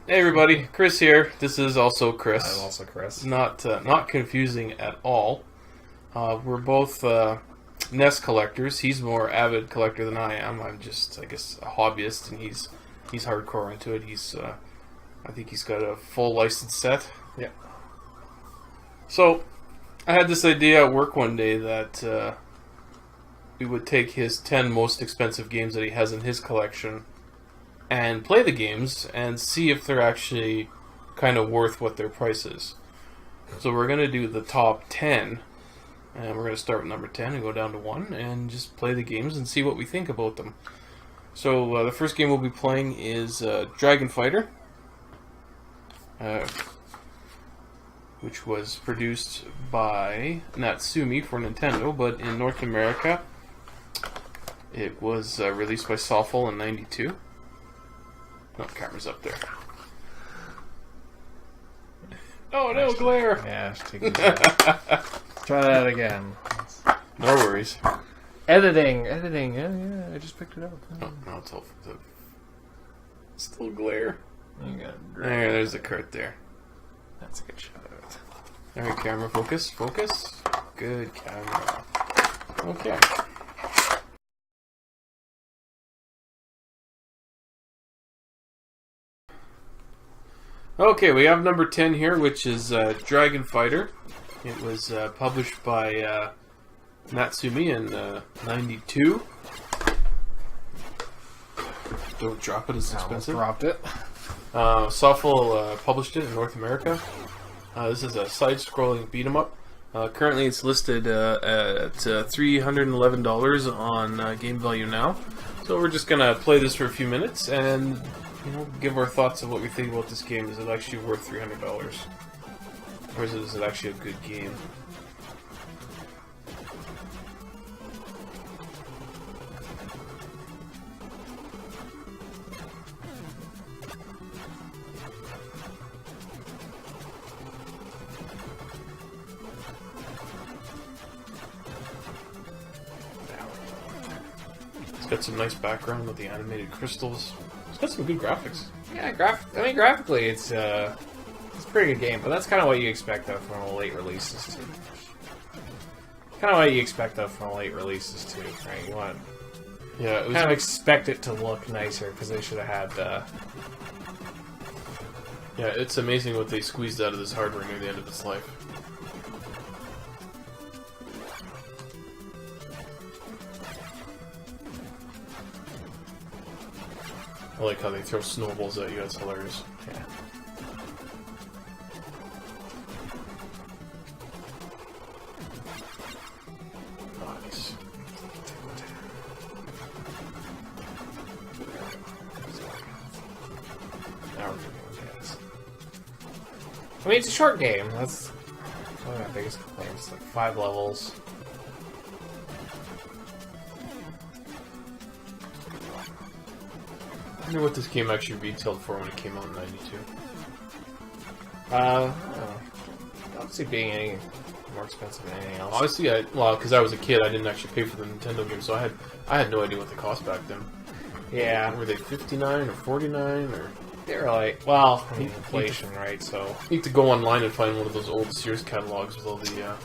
Hey everybody, Chris here. This is also Chris. I'm also Chris. Not confusing at all. We're both nest collectors. He's a more avid collector than I am. I'm just, I guess, a hobbyist, and he's hardcore into it. I think he's got a full license set. Yeah. So, I had this idea at work one day that we would take his 10 most expensive games that he has in his collection and play the games and see if they're actually kind of worth what their price is. So we're going to do the top 10, and we're going to start with number 10 and go down to 1 and just play the games and see what we think about them. So the first game we'll be playing is Dragon Fighter, which was produced by Natsumi for Nintendo, but in North America it was released by Softful in '92. Oh, camera's up there. Oh no, glare! Yeah, try that again. No worries. Editing. Yeah, I just picked it up. Oh, no, it's all still glare. There's the cart there. That's a good shot of it. Alright, camera, focus. Good camera. Okay. Okay, we have number 10 here, which is Dragon Fighter. It was published by Natsumi in '92. Don't drop it, it's expensive. Dropped it. Softful published it in North America. This is a side-scrolling beat-em-up. Currently it's listed at $311 on Game Value Now. So we're just going to play this for a few minutes and give our thoughts of what we think about this game. Is it actually worth $300? Or is it actually a good game? It's got some nice background with the animated crystals. It's got some good graphics. Yeah, graphically, it's a pretty good game, but that's kind of what you expect though from a late releases too. Right? You want kind of expect it to look nicer because they should have had. Yeah, it's amazing what they squeezed out of this hardware near the end of its life. I like how they throw snowballs at you, that's hilarious. Yeah. Nice. Now we're doing this. I mean, it's a short game. That's one of my biggest complaints. Like 5 levels. I wonder what this game actually retailed for when it came out in '92. I don't see it being any more expensive than anything else. Honestly, because I was a kid, I didn't actually pay for the Nintendo game, so I had no idea what they cost back then. Yeah. Were they $59 or $49 or? They were like, well, I mean, inflation, right? So You need to go online and find one of those old Sears catalogs with all the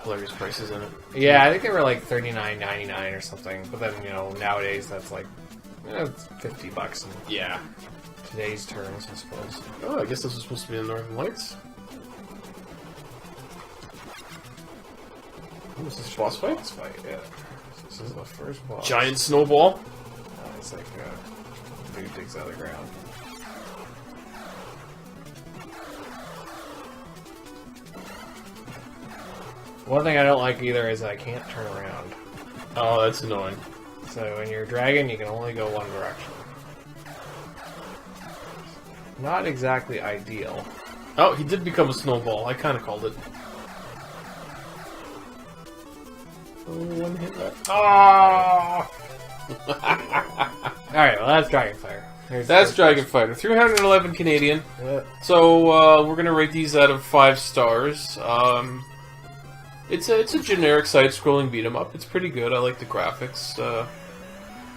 hilarious prices in it. yeah, I think they were like $39.99 or something. But then nowadays that's like it's $50 in today's terms, I suppose. Oh, I guess this was supposed to be the Northern Lights. What was this boss fight? Boss fight, yeah. This is the first boss. Giant snowball. It's like dude digs out of the ground. One thing I don't like either is I can't turn around. Oh, that's annoying. So when you're a dragon, you can only go one direction. Not exactly ideal. Oh, he did become a snowball. I kind of called it. Oh, one hit left. Oh! Alright, well that's Dragon Fighter. That's Dragon Fighter. 311 Canadian. Yeah. So we're gonna rate these out of 5 stars. It's a generic side-scrolling beat 'em up. It's pretty good. I like the graphics.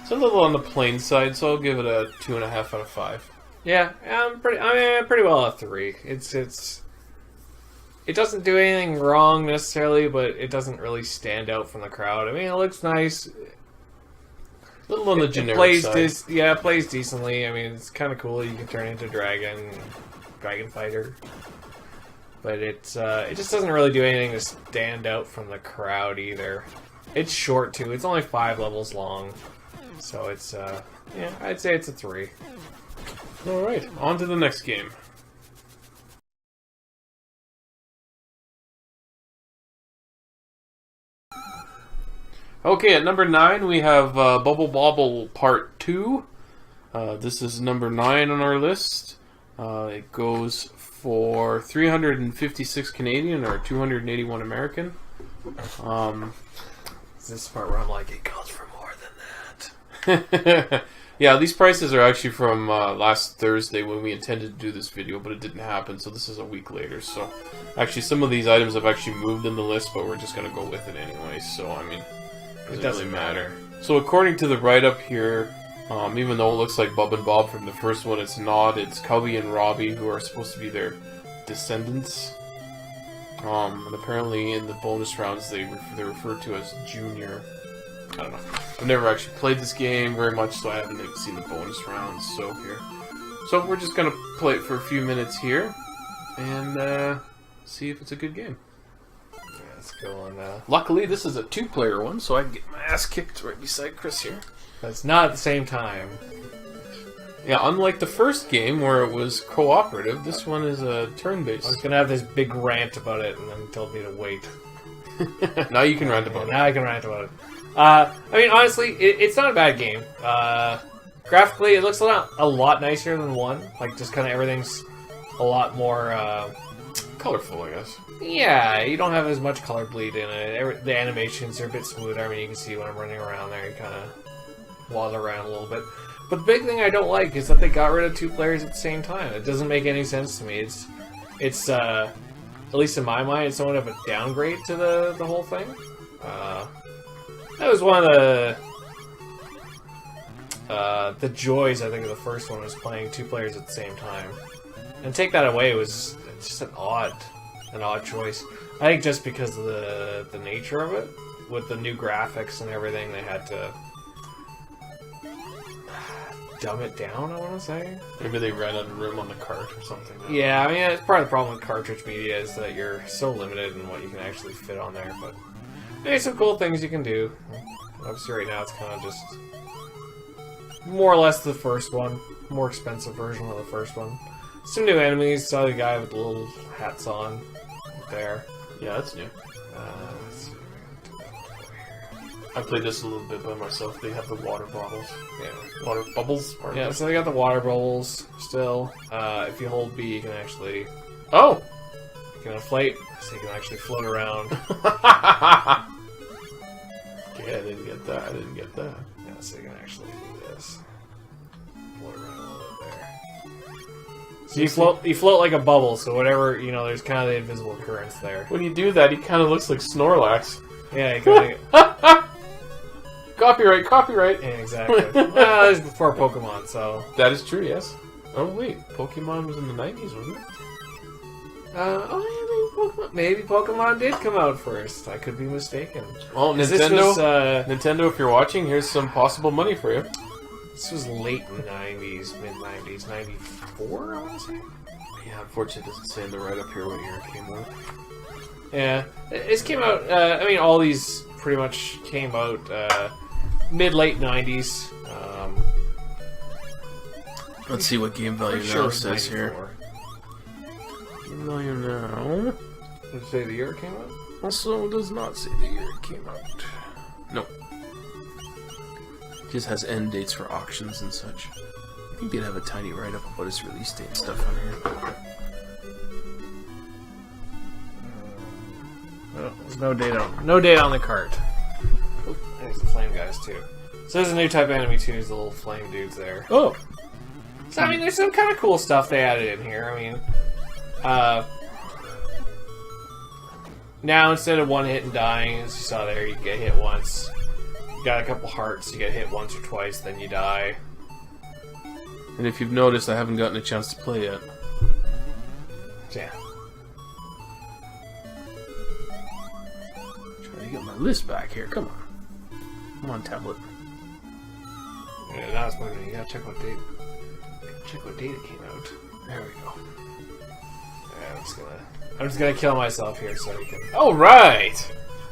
It's a little on the plain side, so I'll give it a 2.5 out of 5. Yeah, I'm pretty well a 3. It doesn't do anything wrong necessarily, but it doesn't really stand out from the crowd. I mean, it looks nice. A little on the generic plays side. it plays decently. I mean, it's kind of cool. You can turn into dragon fighter, but it just doesn't really do anything to stand out from the crowd either. It's short too. It's only 5 levels long, so it's yeah, I'd say it's a 3. All right, on to the next game. Okay, at number 9 we have Bubble Bobble Part 2. This is number 9 on our list. It goes for 356 Canadian or 281 American. Is this part where I'm like, it goes for more than that? Yeah, these prices are actually from last Thursday when we intended to do this video, but it didn't happen, so this is a week later. So, actually, some of these items have actually moved in the list, but we're just going to go with it anyway, so, I mean, it doesn't really matter. So, according to the write-up here, even though it looks like Bub and Bob from the first one, it's not. It's Cubby and Robbie, who are supposed to be their descendants. And apparently in the bonus rounds, they're referred to as Junior. I don't know. I've never actually played this game very much, so I haven't even seen the bonus rounds. So we're just gonna play it for a few minutes here, and see if it's a good game. Yeah, let's go on. Luckily, this is a 2-player one, so I can get my ass kicked right beside Chris here. That's not at the same time. Yeah, unlike the first game where it was cooperative, this one is a turn-based. I was gonna have this big rant about it, and then told me to wait. Now you can rant about it. Now I can rant about it. I mean, honestly, it's not a bad game. Graphically, it looks a lot nicer than 1. Like, just kind of everything's a lot more colorful, I guess. Yeah, you don't have as much color bleed in it. The animations are a bit smoother. I mean, you can see when I'm running around there, you kind of waddle around a little bit. But the big thing I don't like is that they got rid of 2 players at the same time. It doesn't make any sense to me. It's at least in my mind, it's somewhat of a downgrade to the whole thing. That was one of the joys, I think, of the first one, was playing 2 players at the same time. And take that away was just an odd choice. I think just because of the nature of it, with the new graphics and everything, they had to dumb it down, I want to say. Maybe they ran out of room on the cart or something. Yeah, I mean, it's part of the problem with cartridge media is that you're so limited in what you can actually fit on there, but there's some cool things you can do. Obviously right now it's kind of just more or less the first one. More expensive version of the first one. Some new enemies. Saw the guy with the little hats on there. Yeah, that's new. Let's see. I played this a little bit by myself. They have the water bottles. Yeah. Water bubbles? Yeah, so they got the water bubbles still. If you hold B, you can actually... Oh! You can inflate, so you can actually float around. Okay, I didn't get that. Yeah, so you can actually do this. Float around a little bit there. So you float like a bubble, so whatever, there's kind of the invisible currents there. When you do that, he kind of looks like Snorlax. Yeah, you kind of... Copyright! Yeah, exactly. Well, this is before Pokemon, so... That is true, yes. Oh, wait. Pokemon was in the 90s, wasn't it? Maybe Pokemon did come out first. I could be mistaken. Well, Nintendo, if you're watching, here's some possible money for you. This was late 90s, mid-90s, 94, I want to say? Yeah, unfortunately it doesn't say in the write-up here what year it came out. Yeah, this came out, all these pretty much came out mid-late 90s. Let's see what Game Value Now says here. Game Value Now... Did it say the year it came out? Also, it does not say the year it came out. Nope. It just has end dates for auctions and such. I think they'd have a tiny write-up about its release date and stuff on here. There's no date on the cart. Oh, there's the flame guys too. So there's a new type of enemy too, is the little flame dudes there. Oh! So I mean, there's some kind of cool stuff they added in here. I mean, now instead of one hit and dying, as you saw there, you get hit once. You got a couple hearts, you get hit once or twice, then you die. And if you've noticed, I haven't gotten a chance to play yet. Yeah. Trying to get my list back here. Come on. Come on, tablet. Yeah, that's what you gotta check what date. Check what date it came out. There we go. Yeah, I'm just gonna kill myself here so you can. All right.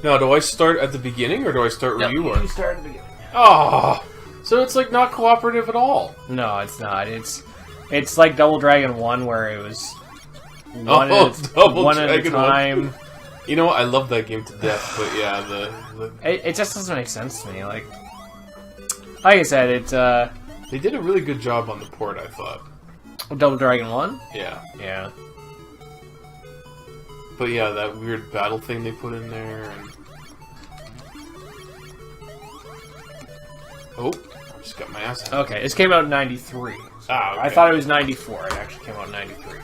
Now, do I start at the beginning or do I start where you are? You start at the beginning. Oh, so it's like not cooperative at all. No, it's not. It's like Double Dragon 1 where it was one at a time. You know what? I love that game to death, but yeah, It just doesn't make sense to me. Like I said, they did a really good job on the port, I thought. Double Dragon 1? Yeah. Yeah. But yeah, that weird battle thing they put in there, and... Oh, I just got my ass handed. Okay, this came out in 93. So Okay. I thought it was 94. It actually came out in 93.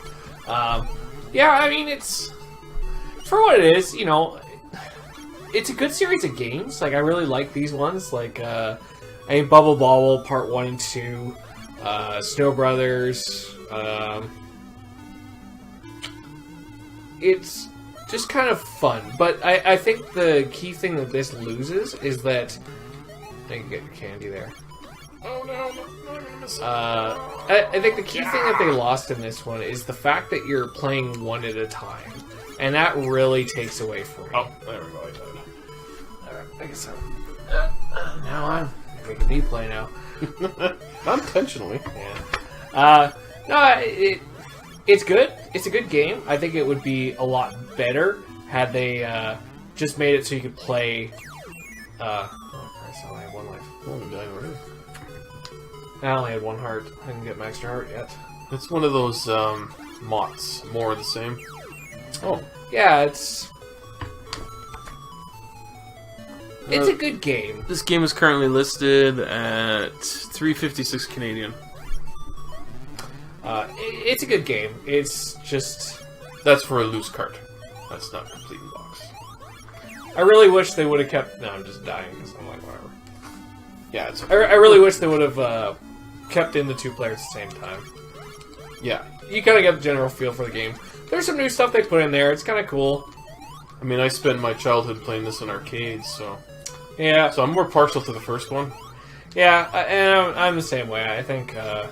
Yeah, I mean, it's... For what it is, you know, it's a good series of games. Like, I really like these ones. Like, I mean, Bubble Bobble Part 1 and 2, Snow Brothers, it's just kind of fun. But I think the key thing that this loses is that... I can get your candy there. Oh no, I'm gonna miss it. I think the key thing that they lost in this one is the fact that you're playing one at a time. And that really takes away from me. Oh, there we go, I died. Alright, I guess now I'm making me play now. Not intentionally. Yeah. No, it's good. It's a good game. I think it would be a lot better had they just made it so you could play... oh, Christ, I only have one life. Oh, I'm dying already. I only had one heart. I didn't get my extra heart yet. It's one of those, mods. More of the same. Oh. Yeah, it's a good game. This game is currently listed at $3.56 Canadian. It's a good game. It's just... That's for a loose cart. That's not complete in box. I really wish they would have kept... No, I'm just dying because I'm like, whatever. Yeah, it's... I really wish they would have kept in the two players at the same time. Yeah. You kind of get the general feel for the game. There's some new stuff they put in there. It's kind of cool. I mean, I spent my childhood playing this in arcades, so... Yeah. So I'm more partial to the first one. Yeah, and I'm the same way. I think... I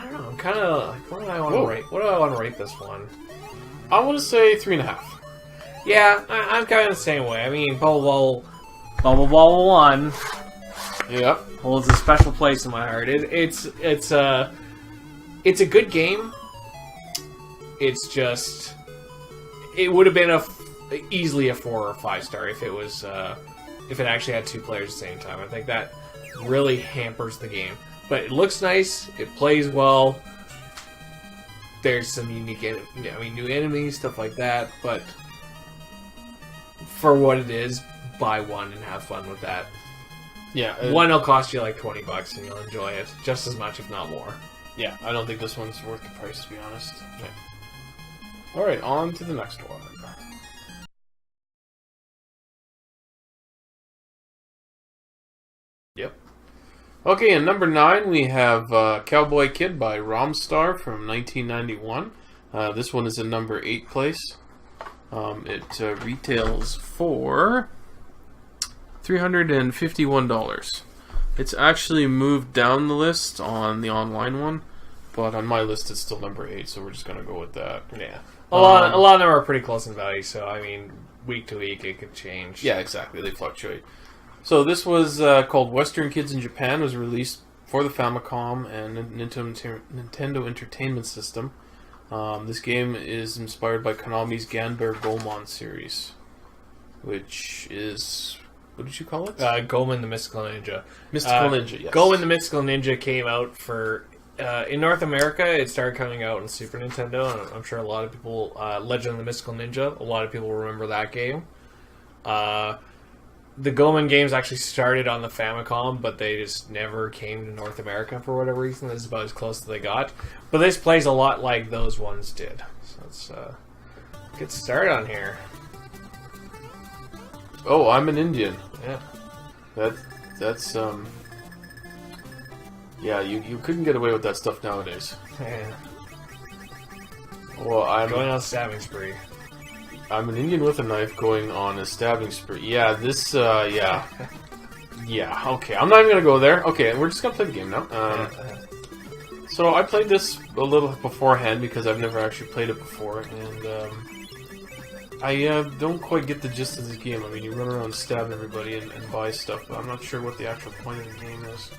don't know. I'm kind of like, what do I want to rate? What do I want to rate this one? I want to say 3.5. Yeah, I'm kind of the same way. I mean, Bubble Bobble 1 Yep. holds a special place in my heart. It's a good game. It's just... It would have been easily a 4 or 5 star if it was if it actually had two players at the same time. I think that really hampers the game. But it looks nice. It plays well. There's some unique, new enemies, stuff like that. But for what it is, buy one and have fun with that. Yeah. One will cost you like $20 and you'll enjoy it just as much, if not more. Yeah, I don't think this one's worth the price, to be honest. Yeah. Alright, on to the next one. Yep. Okay, and number 9 we have Cowboy Kid by Romstar from 1991. This one is in number 8 place. It retails for $351. It's actually moved down the list on the online one, but on my list it's still number 8, so we're just gonna go with that. Yeah. A lot of them are pretty close in value, so I mean, week to week it could change. Yeah, exactly. They fluctuate. So this was called Western Kids in Japan. It was released for the Famicom and Nintendo Entertainment System. This game is inspired by Konami's Ganbare Goemon series, which is... What did you call it? Goemon the Mystical Ninja. Mystical Ninja, yes. Goemon the Mystical Ninja came out for... in North America, it started coming out on Super Nintendo, and I'm sure a lot of people... Legend of the Mystical Ninja, a lot of people remember that game. The Goemon games actually started on the Famicom, but they just never came to North America for whatever reason. This is about as close as they got. But this plays a lot like those ones did. So let's get started on here. Oh, I'm an Indian. Yeah. That's Yeah, you couldn't get away with that stuff nowadays. Yeah. Well, Going on a stabbing spree. I'm an Indian with a knife going on a stabbing spree. Yeah, this, yeah. Yeah, okay. I'm not even gonna go there. Okay, we're just gonna play the game now. So I played this a little beforehand because I've never actually played it before, and I don't quite get the gist of this game. I mean, you run around stabbing everybody and buy stuff, but I'm not sure what the actual point of the game is.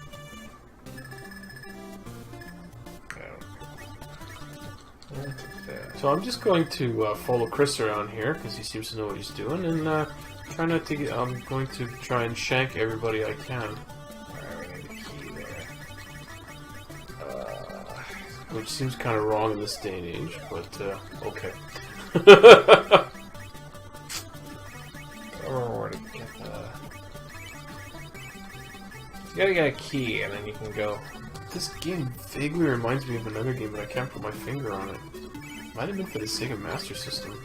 So I'm just going to follow Chris around here because he seems to know what he's doing, and try not to get. I'm going to try and shank everybody I can. Alright, we need a key there. Which seems kind of wrong in this day and age, but okay. I don't remember where to get You gotta get a key, and then you can go. This game vaguely reminds me of another game, but I can't put my finger on it. Might have been for the Sega Master System.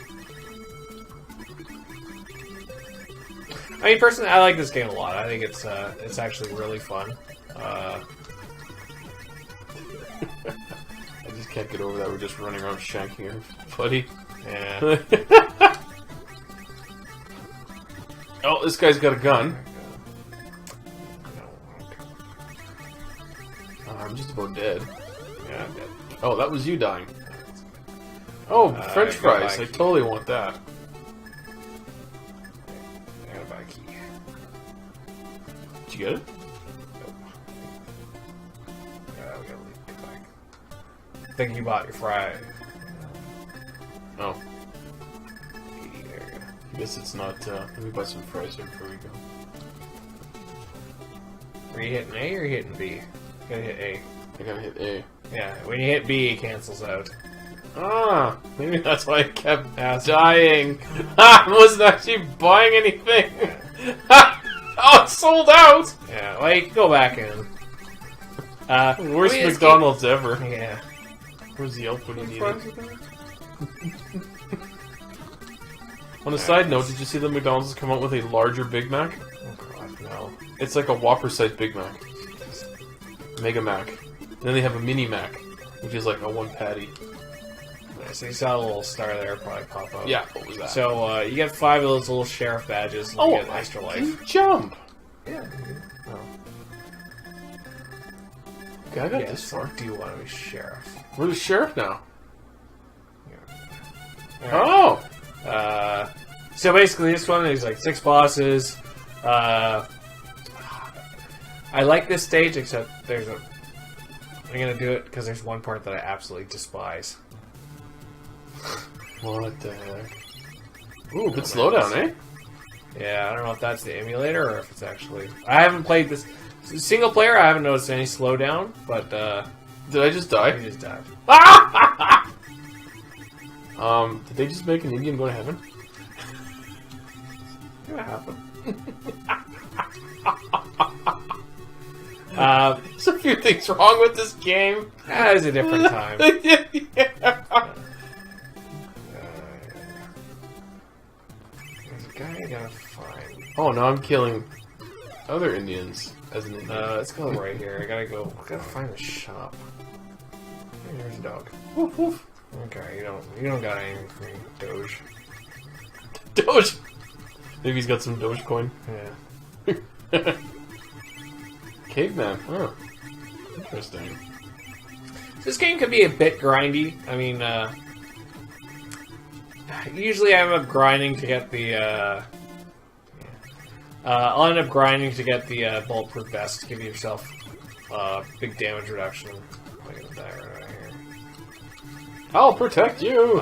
I mean, personally, I like this game a lot. I think it's actually really fun. I just can't get over that we're just running around shanking everybody. Yeah. Oh, this guy's got a gun. I'm just about dead. Yeah, I'm dead. Oh, that was you dying. Oh, French fries. I totally want that. I gotta buy a key. Did you get it? Nope. We gotta get back. I think you bought your fry. Oh. Key, there you go. I guess it's not, let me buy some fries here before we go. Are you hitting A or are you hitting B? You gotta hit A. I gotta hit A. Yeah, when you hit B, it cancels out. Ah, maybe that's why I kept dying. I wasn't actually buying anything. Oh, it's sold out! Yeah, well, you can go back in. Worst McDonald's ever. Yeah. Where's the Yelp when you need it? On a side note, did you see that McDonald's has come out with a larger Big Mac? Oh god, no. It's like a Whopper-sized Big Mac. Mega Mac. Then they have a Mini Mac, which is like a one patty. Yeah, so you saw a little star there probably pop up. Yeah, what was that? So, you get 5 of those little sheriff badges and you get extra life. You jump! Yeah. Oh. Okay, I got Yes, this far. do you want to be sheriff? We're the sheriff now. Alright. Oh! So basically this one is like 6 bosses. I like this stage except there's a... I'm gonna do it because there's one part that I absolutely despise. What the heck? Ooh, good slowdown, eh? Yeah, I don't know if that's the emulator or if it's actually... I haven't played this... Single player, I haven't noticed any slowdown, but, Did I just die? I just died. Did they just make an Indian go to heaven? What happened? There's a few things wrong with this game. That was a different time. Yeah. There's a guy I gotta find. Oh, now I'm killing other Indians as an Indian. Let's go right here. I gotta find the shop. Hey, there's a dog. Woof, woof. Okay, you don't got anything for me, Doge. Doge! Maybe he's got some Dogecoin. Yeah. Caveman. Oh. Interesting. This game can be a bit grindy. I mean, usually I end up grinding to get the, I'll end up grinding to get the bulletproof vest to give yourself big damage reduction. Look at that right here. I'll protect you!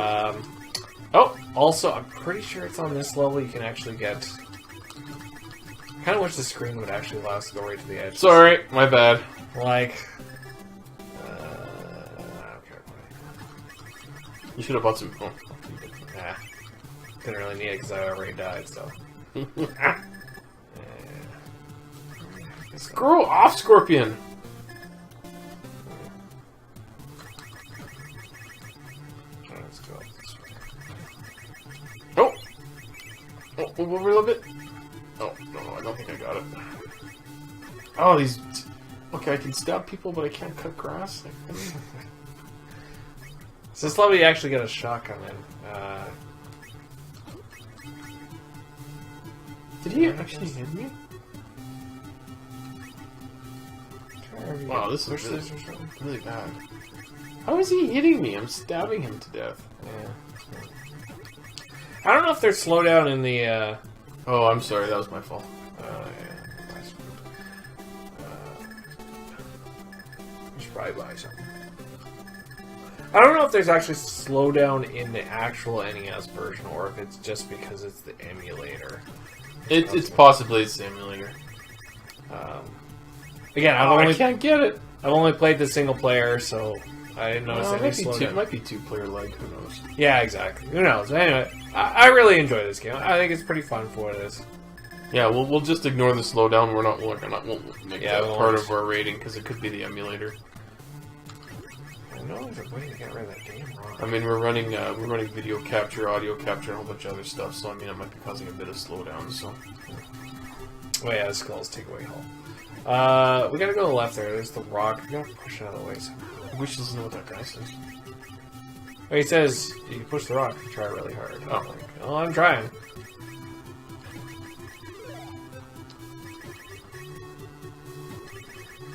Oh, also, I'm pretty sure it's on this level you can actually get... I kind of wish the screen would actually allow us to go right to the edge. Sorry, my bad. Like... You should have bought some... Oh. Nah. Didn't really need it because I already died, so... Screw off, Scorpion! Let's go this way. Oh! Oh, move over a little bit. Oh, no, I don't think I got it. Oh, these Okay, I can stab people, but I can't cut grass. So this level you actually get a shotgun in. Did he actually hit me? Wow, this is really bad. How is he hitting me? I'm stabbing him to death. Yeah. I don't know if there's slowdown in the. Oh, I'm sorry. That was my fault. Yeah. I should probably buy something. I don't know if there's actually slowdown in the actual NES version, or if it's just because it's the emulator. It's possibly the emulator. Again, I can't get it. I've only played the single player, so I didn't notice any slowdown. It might be two-player like. Who knows? Yeah, exactly. Who knows? Anyway, I really enjoy this game. I think it's pretty fun for what it is. Yeah, we'll just ignore the slowdown. Won't make that part of our rating because it could be the emulator. I know there's a way to get rid of that game wrong. I mean, we're running video capture, audio capture, and a whole bunch of other stuff. So I mean, it might be causing a bit of slowdown. So. Oh yeah, the skulls take away health. We gotta go to the left there. There's the rock. We gotta push it out of the way. I wish this is what that guy says. Oh, he says you can push the rock if you try really hard. Oh. I'm like, oh, I'm trying.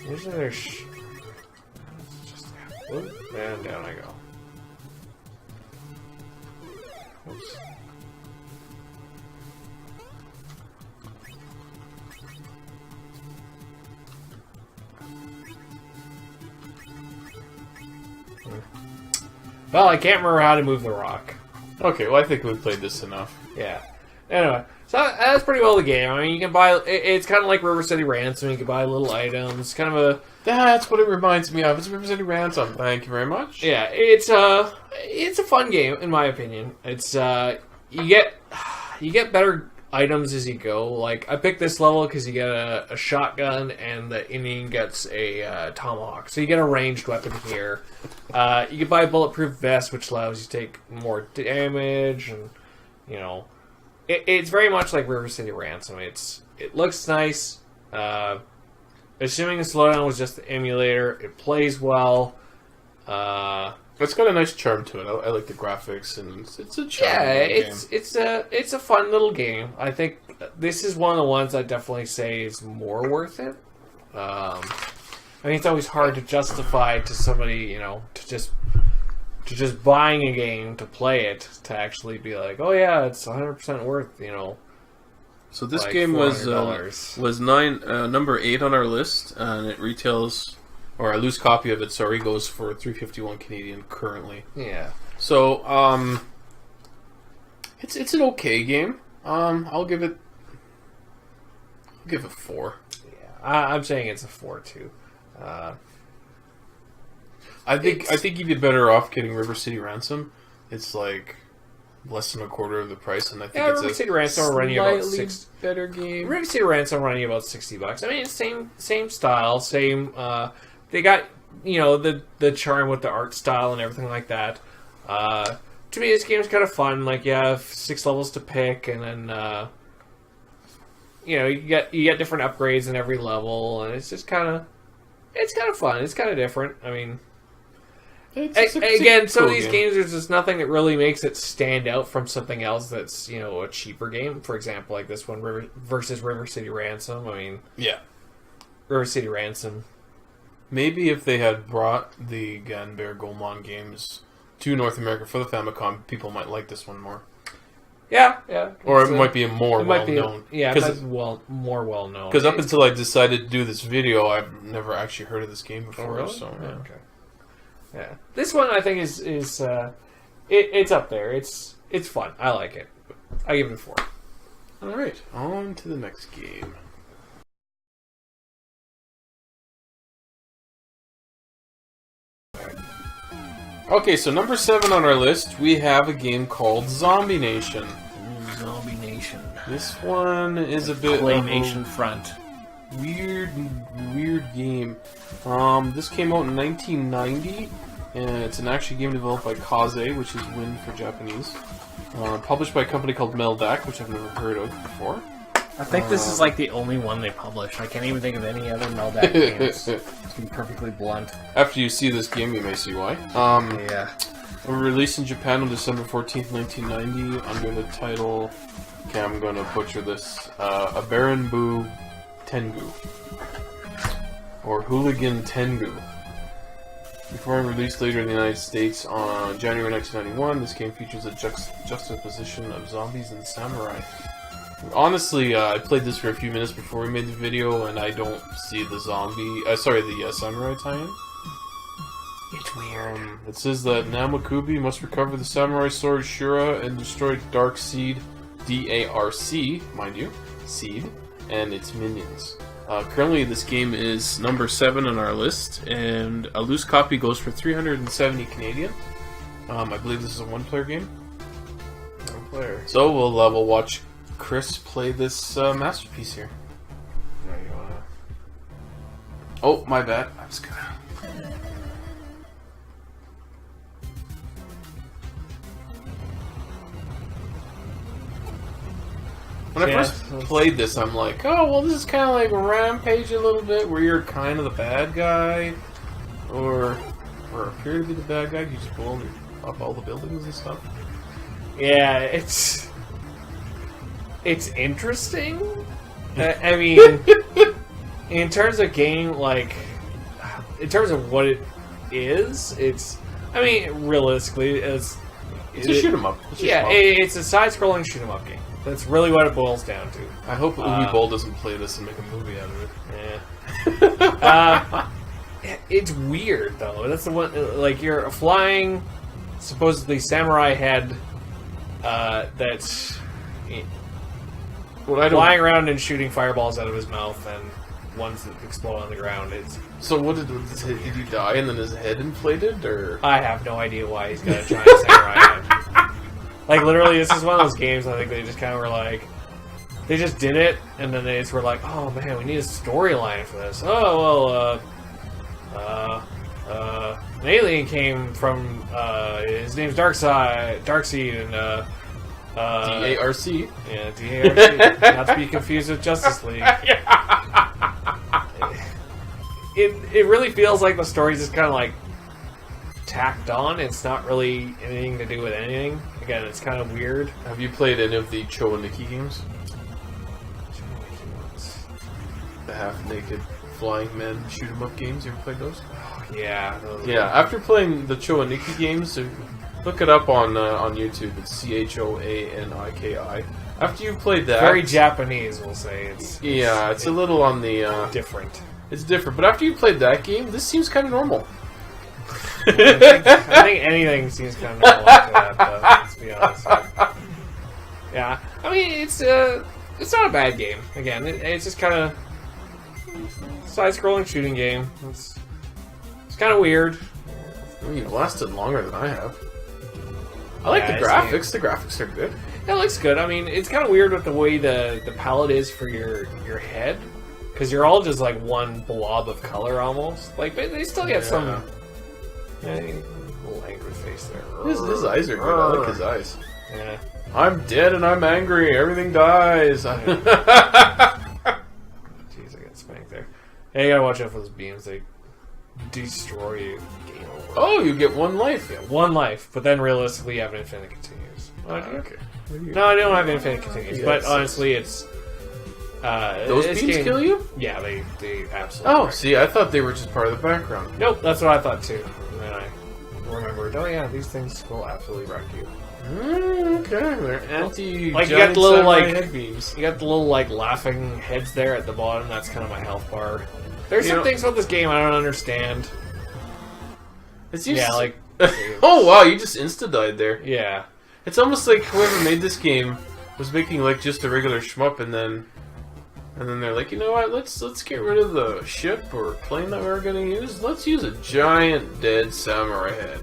Usually there's and down I go. Oops. Well, I can't remember how to move the rock. Okay, well, I think we've played this enough. Yeah. Anyway, so that's pretty well the game. I mean, you can buy... It's kind of like River City Ransom. You can buy little items. Kind of a... That's what it reminds me of. It's River City Ransom. Thank you very much. Yeah, it's a fun game, in my opinion. It's, you get better items as you go. Like, I picked this level because you get a shotgun and the Indian gets a tomahawk. So you get a ranged weapon here. You can buy a bulletproof vest, which allows you to take more damage, and, you know... It's very much like River City Ransom. It looks nice. Assuming the slowdown was just the emulator, it plays well. It's got a nice charm to it. I like the graphics, and it's a charm. Yeah, it's a fun little game. I think this is one of the ones I definitely say is more worth it. I mean, it's always hard to justify to somebody, you know, to just buying a game to play it, to actually be like, oh yeah, it's 100% worth, you know. So this like game was $400. number 8 on our list, and it retails, or a loose copy of it, sorry, goes for $3.51 Canadian currently. Yeah. So it's an okay game. I'll give it 4. Yeah, I'm saying it's a 4 too. I think you'd be better off getting River City Ransom. It's like less than a quarter of the price, and I think it's River City Ransom will run you about better game. River City Ransom will run you about $60. I mean, it's same style, same. They got, you know, the charm with the art style and everything like that. To me, this game's kind of fun. Like, you have 6 levels to pick, and then you know, you get different upgrades in every level, and it's just kind of fun. It's kind of different. I mean. Again, some of these games, there's just nothing that really makes it stand out from something else that's, you know, a cheaper game. For example, like this one, versus River City Ransom. I mean, yeah, River City Ransom. Maybe if they had brought the Ganbare Goemon games to North America for the Famicom, people might like this one more. Yeah. Or it might be more well-known. Yeah, it might be more well-known. Because up until I decided to do this video, I've never actually heard of this game before. Oh, really? So, yeah. Okay. Yeah, this one I think is it's up there. It's fun. I like it. I give it a 4. All right, on to the next game. Okay, so number 7 on our list, we have a game called Zombie Nation. Ooh, Zombie Nation. This one is a bit Claymation front. Weird game. This came out in 1990, and it's an action game developed by Kaze, which is Win for Japanese. Published by a company called Meldak, which I've never heard of before. I think this is like the only one they published. I can't even think of any other Meldak games. To be perfectly blunt. After you see this game, you may see why. Yeah. It was released in Japan on December 14th, 1990, under the title. Okay, I'm gonna butcher this. Aberenbu Tengu. Or Hooligan Tengu. Before released later in the United States on January 1991, this game features a juxtaposition of zombies and samurai. Honestly, I played this for a few minutes before we made the video, and I don't see the samurai tie-in. It's weird. It says that Namakubi must recover the samurai sword Shura and destroy Dark Seed, D-A-R-C, mind you, Seed, and its minions. Currently, this game is number 7 on our list, and a loose copy goes for 370 Canadian. I believe this is a one-player game. One player. So we'll watch Chris play this masterpiece here. There you are. Oh, my bad. I was gonna. When I first played this, I'm like, oh, well, this is kind of like Rampage a little bit, where you're kind of the bad guy, or appear to be the bad guy. You just blow up all the buildings and stuff. Yeah, it's interesting. I mean, in terms of game, like, in terms of what it is, I mean, realistically, it's a shoot 'em up. It's a side-scrolling shoot 'em up game. That's really what it boils down to. I hope Uwe Boll doesn't play this and make a movie out of it. Yeah. It's weird, though. That's the one. Like, you're a flying, supposedly samurai head that's flying around and shooting fireballs out of his mouth, and ones that explode on the ground. So what did he die and then his head inflated, or? I have no idea why he's got a giant samurai head. Like, literally, this is one of those games I think they just kind of were like, they just did it, and then they just were like, oh man, we need a storyline for this. Oh, well, an alien came from, his name's Darkseid, and, D-A-R-C. Yeah, D-A-R-C. Not to be confused with Justice League. It really feels like the story's just kind of like tacked on. It's not really anything to do with anything. Again, it's kind of weird. Have you played any of the Cho and Nikki games? The half-naked flying men shoot 'em up games. You ever played those? Oh, yeah. Yeah. After playing the Cho and Nikki games, look it up on YouTube. It's CHOANIKI. After you've played that, very Japanese, we'll say. It's a little on the different. It's different, but after you played that game, this seems kind of normal. I think anything seems kind of normal after that, though, let's be honest. Yeah, I mean, it's not a bad game. Again, it's just kind of side-scrolling shooting game. It's kind of weird. I mean, it lasted longer than I have. I like the graphics. The graphics are good. It looks good. I mean, it's kind of weird with the way the palette is for your head, because you're all just like one blob of color almost. Like, they still get some. Little angry face there. His eyes are good. I like his eyes. Yeah. I'm dead and I'm angry. Everything dies. Jeez, I got spanked there. Hey, you gotta watch out for those beams. They destroy you. Game over. Oh, you get one life. Yeah, one life. But then realistically, you have infinite continues. Okay. No, I don't have infinite continues. But honestly, it's... those beams kill you? Yeah, they absolutely. Oh, see, I thought they were just part of the background. Nope, that's what I thought too. And then I remembered, oh yeah, these things will absolutely wreck you. Okay, they're anti. Like, you got the little head beams. You got the little laughing heads there at the bottom. That's kind of my health bar. There's some things about this game I don't understand. It's just... Yeah, like. Oh wow, you just insta died there. Yeah. It's almost like whoever made this game was making just a regular shmup, and then they're like, you know what? Let's get rid of the ship or plane that we're gonna use. Let's use a giant dead samurai head.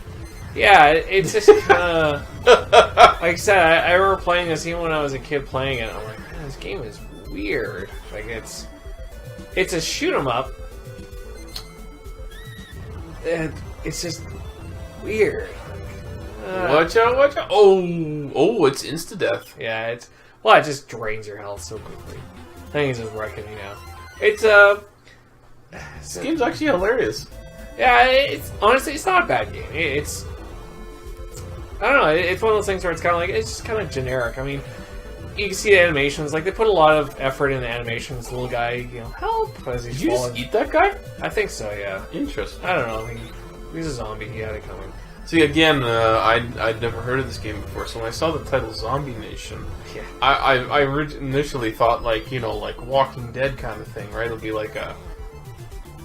Yeah, it's just kind of like I said. I remember playing this even when I was a kid playing it. I'm like, man, this game is weird. Like it's a shoot 'em up. And it's just weird. Watch out! Watch out! Oh! It's insta death. Yeah, it just drains your health so quickly. I think he's just wrecking me now. It's This game's actually hilarious. yeah. It's honestly, it's not a bad game. It's I don't know. It's one of those things where it's kind of like it's just kind of generic. I mean, you can see the animations. Like they put a lot of effort in the animations. The little guy, help as he's Did you falling. just eat that guy? I think so. Yeah. Interesting. I don't know. He's a zombie. He had it coming. See, again, I'd never heard of this game before, so when I saw the title Zombie Nation, Yeah. I initially thought, like, like Walking Dead kind of thing, right? It'll be like a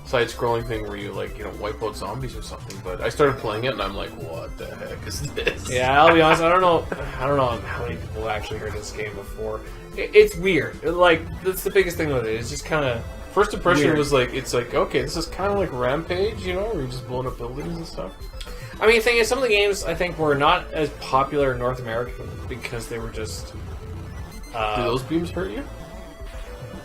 side-scrolling thing where you, like, wipe out zombies or something, but I started playing it, and I'm like, what the heck is this? Yeah, I'll be honest. I don't know how many people have actually heard this game before. It's weird. Like that's the biggest thing with it. It's just kind of First impression weird. was like, it's like, okay, this is kind of like Rampage, where you're just blowing up buildings and stuff. I mean, the thing is, some of the games I think were not as popular in North America because they were just. Do those beams hurt you?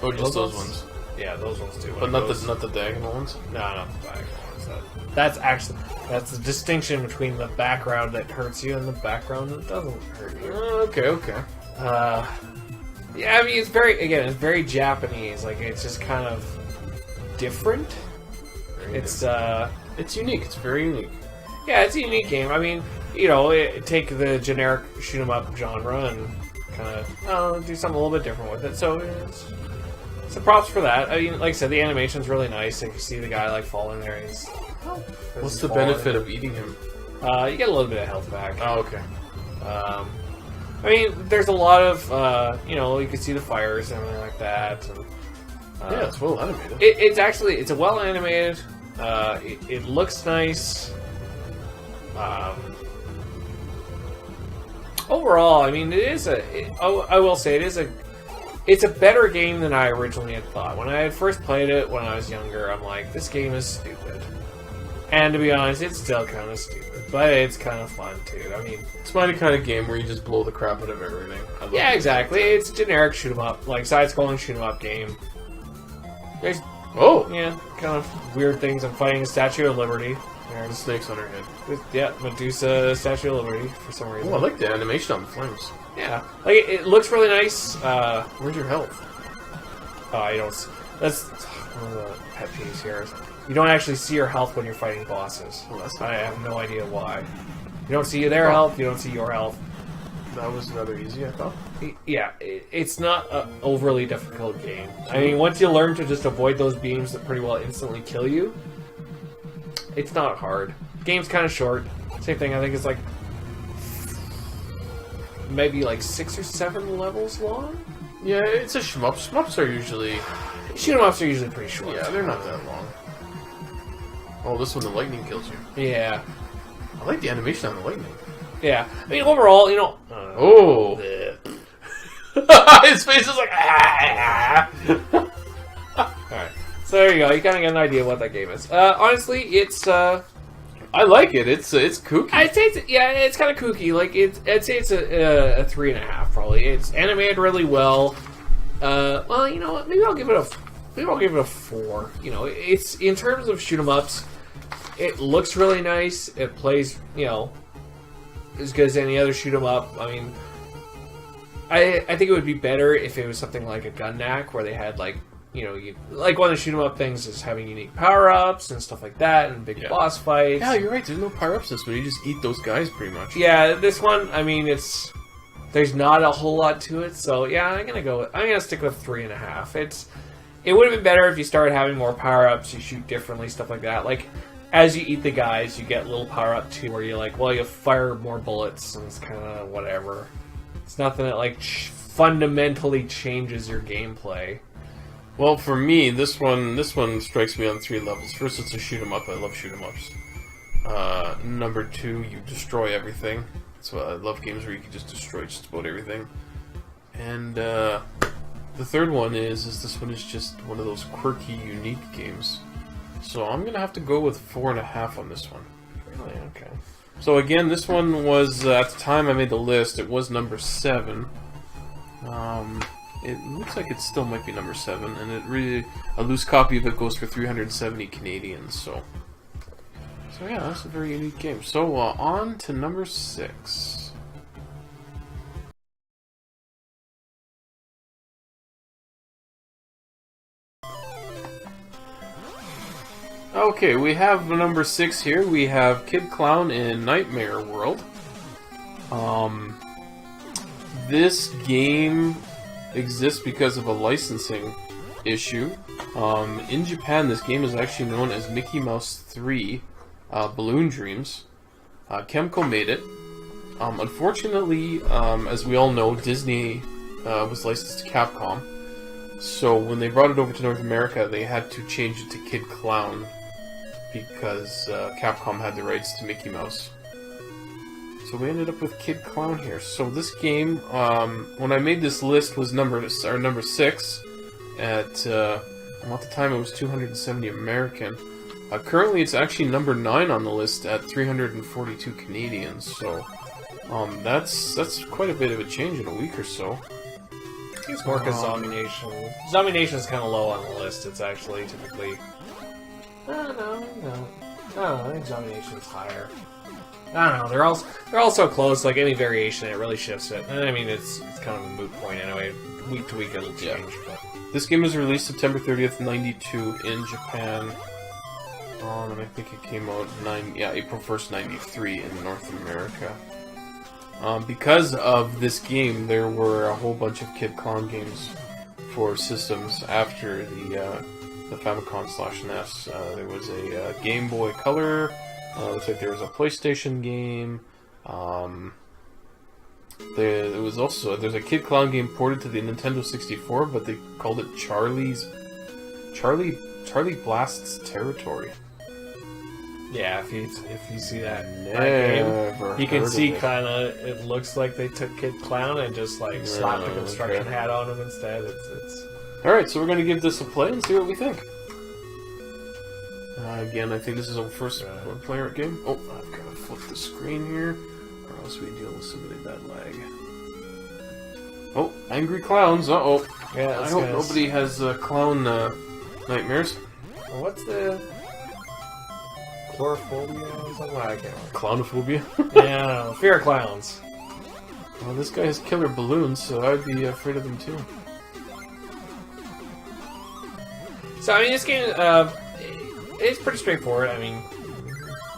Oh, just those ones. Yeah, those ones do. But not the diagonal ones. No, not the diagonal ones. That's the distinction between the background that hurts you and the background that doesn't hurt you. Okay. Yeah, I mean, it's very Japanese. Like, it's just kind of different. It's unique. It's very unique. Yeah, it's a unique game. I mean, take the generic shoot 'em up genre and kind of do something a little bit different with it. So, so props for that. I mean, like I said, the animation's really nice. Like, you see the guy like falling there. And What's the benefit of eating him? You get a little bit of health back. Oh, okay. I mean, there's a lot of you can see the fires and everything like that. And, yeah, it's well animated. It's a well animated. It looks nice. Overall, I mean, I will say it's a better game than I originally had thought. When I had first played it when I was younger, I'm like, this game is stupid. And to be honest, it's still kind of stupid, but it's kind of fun too. I mean, it's my kind of game where you just blow the crap out of everything. Yeah, exactly. It's generic shoot 'em up, like side-scrolling shoot 'em up game. There's kind of weird things. I'm fighting a Statue of Liberty. The snakes on her head. Yeah, Medusa, Statue of Liberty, for some reason. Oh, I like the animation on the flames. Yeah, like it looks really nice. Where's your health? I don't. That's one of the pet peeves here. You don't actually see your health when you're fighting bosses. Well, I have no idea why. You don't see their health. You don't see your health. That was rather easy, I thought. Yeah, it's not an overly difficult game. I mean, once you learn to just avoid those beams that pretty well instantly kill you, it's not hard. Game's kind of short. Same thing, I think it's like maybe like 6 or 7 levels long. Yeah, it's a shmup. Shmups are usually... Shoot 'em ups are usually pretty short. Yeah, they're not that long. Oh, this one, the lightning kills you. Yeah. I like the animation on the lightning. Yeah. I mean, overall, Oh! His face is like... Alright. So there you go. You kind of get an idea of what that game is. Honestly, it's... I like it. It's kooky. I'd say it's kind of kooky. Like I'd say it's a 3.5 probably. It's animated really well. Well, you know what? Maybe I'll give it a 4. It's in terms of shoot 'em ups. It looks really nice. It plays, as good as any other shoot 'em up. I mean, I think it would be better if it was something like a gun knack where they had like like one of the shoot 'em up things is having unique power ups and stuff like that, and big boss fights. Yeah, you're right. There's no power ups this one. You just eat those guys pretty much. Yeah, this one, I mean, there's not a whole lot to it, so yeah, I'm gonna stick with 3.5. It would have been better if you started having more power ups. You shoot differently, stuff like that. Like as you eat the guys, you get a little power up too, where you're like, well, you fire more bullets, and it's kind of whatever. It's nothing that like fundamentally changes your gameplay. Well, for me, this one strikes me on 3 levels. First, it's a shoot 'em up. I love shoot 'em ups. Number 2, you destroy everything. So I love games where you can just destroy just about everything. And the third one is this one is just one of those quirky, unique games. So I'm gonna have to go with 4.5 on this one. Really? Okay. So again, this one was at the time I made the list. It was number 7. It looks like it still might be number 7, and a loose copy of it goes for 370 Canadian. So yeah, that's a very unique game. So on to number 6. Okay, we have number 6 here. We have Kid Clown in Nightmare World. This game exists because of a licensing issue. In Japan, this game is actually known as Mickey Mouse 3 Balloon Dreams. Kemco made it. Unfortunately, as we all know, Disney was licensed to Capcom. So when they brought it over to North America, they had to change it to Kid Clown because Capcom had the rights to Mickey Mouse. So we ended up with Kid Clown here. So this game, when I made this list, was number 6. At the time, it was 270 American. Currently, it's actually number 9 on the list at 342 Canadian. So that's quite a bit of a change in a week or so. It's more because Zombie Nation. Zombie Nation is kind of low on the list. It's actually typically. No. I think Zombie Nation's higher. I don't know. They're all so close. Like any variation, it really shifts it. And I mean, it's kind of a moot point anyway. Week to week, it'll change. Yeah. But This game was released September 30th, 92 in Japan. And I think it came out April 1st, 93 in North America. Because of this game, there were a whole bunch of Kid Clown games for systems after the Famicom/NES. There was a Game Boy Color. Looks like there was a PlayStation game. There's a Kid Clown game ported to the Nintendo 64, but they called it Charlie Blast's Territory. yeah, if you see that Never game, you can heard see of it. kind of it looks like they took Kid Clown and just like slapped a construction hat on him instead. It's Alright, so we're going to give this a play and see what we think. Again, I think this is our first player game. Oh, I've got to flip the screen here, or else we deal with some really bad lag. Oh, angry clowns, uh-oh. yeah. I hope nobody has clown nightmares. What's the chlorophobia or something? I can't remember. Clownophobia? Yeah, I don't know. Fear of clowns. Well, this guy has killer balloons, so I'd be afraid of them too. So I mean, this game it's pretty straightforward. I mean,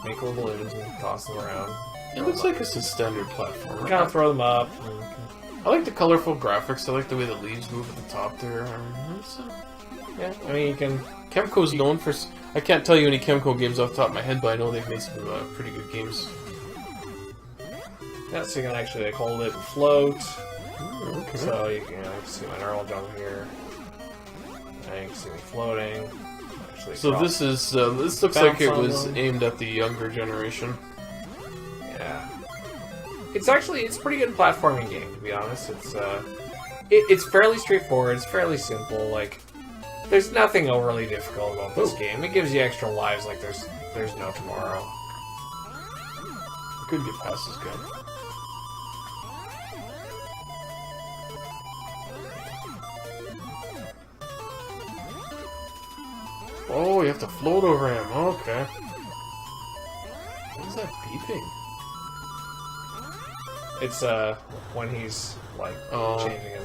make little balloons and toss them around. It looks like it's a standard platform. Kind of throw them up. I like the colorful graphics. I like the way the leaves move at the top there. Yeah, I mean, you can. Kemco's known for... I can't tell you any Kemco games off the top of my head, but I know they've made some pretty good games. Yeah, so you can actually like, hold it and float. Ooh, okay. So you can see my normal jump here. And you can see me floating. Actually, So drop. this is this looks Bounce like it on was them. aimed at the younger generation. Yeah. It's a pretty good platforming game, to be honest. It's fairly straightforward. It's fairly simple. Like, there's nothing overly difficult about this game. It gives you extra lives like there's no tomorrow. I couldn't get past this guy. Oh, you have to float over him. Okay. What is that beeping? It's when he's like changing him.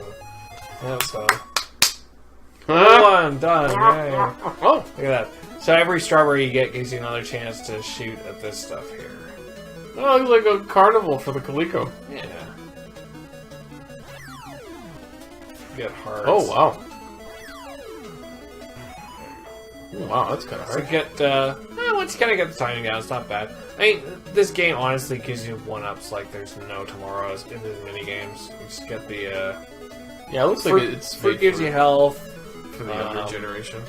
Yeah, so I'm done. Yeah. Oh, Look at that. So every strawberry you get gives you another chance to shoot at this stuff here. oh, it's like a carnival for the Coleco. Yeah. Get hearts. Oh, wow. Oh, wow, that's kind of So hard. once you kind of get the timing down, it's not bad. I mean, this game honestly gives you one-ups like there's no tomorrows in these mini games. You just get the Yeah, it looks like it's fruit made gives for, you health. for the younger generation.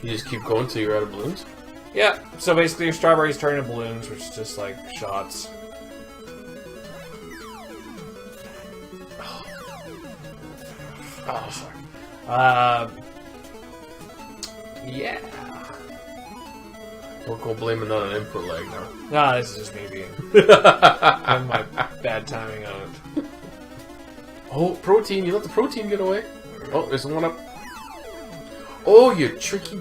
You just keep going till you're out of balloons? Yeah. So basically, your strawberries turn into balloons, which is just like shots. Oh, sorry. Yeah. Don't go blaming it on an input lag now. Nah, this is just me being having my bad timing on it. Oh, protein! You let the protein get away. Oh, there's one up. Oh, you tricksy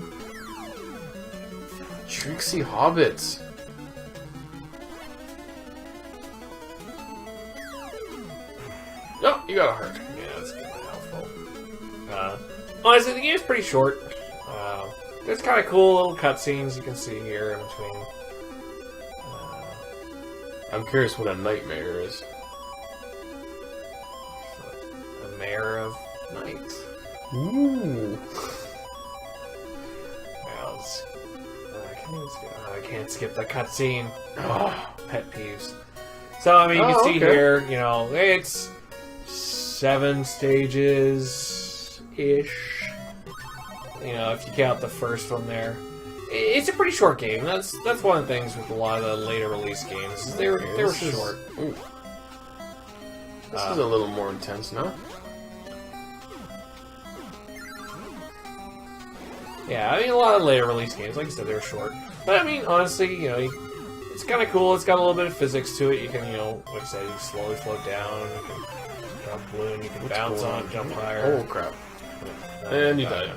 hobbits! No, you got a heart. Yeah, let's get my health full. Honestly, the game's pretty short. there's kind of cool little cutscenes you can see here in between. I'm curious what a nightmare is. A Mare of Night. Ooh. I can't skip the cutscene. Oh, pet peeves. So, I mean, you can see okay. here, you know, it's 7 stages-ish. You know, if you count the first one there. It's a pretty short game. That's one of the things with a lot of the later release games. Is they were short. Ooh. This is a little more intense, no? Yeah, I mean, a lot of later release games, like I said, they're short. But, I mean, honestly, you know, it's kind of cool. It's got a little bit of physics to it. You can, you know, like I said, you slowly float down. You can drop balloon. You can bounce on it, jump higher. Oh, crap. And you die.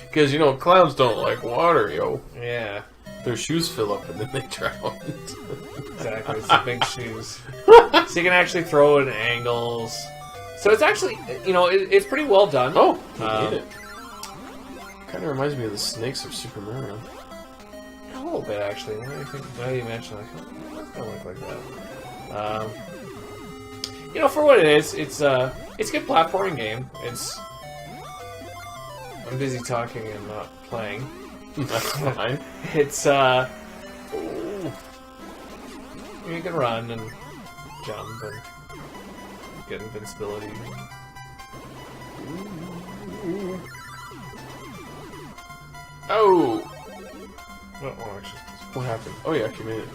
Because, you know, clowns don't like water, yo. Yeah. Their shoes fill up and then they drown. Exactly. It's the big shoes. So you can actually throw in angles. So it's actually, you know, it's pretty well done. Oh, you did it. Kind of reminds me of the snakes of Super Mario. A little bit, actually. Now you mention, like, oh, that's gonna look like that. You know, for what it is, it's a good platforming game. I'm busy talking and not playing. That's fine. It's you can run and jump and get invincibility. Oh! What happened? Oh, yeah, you made it.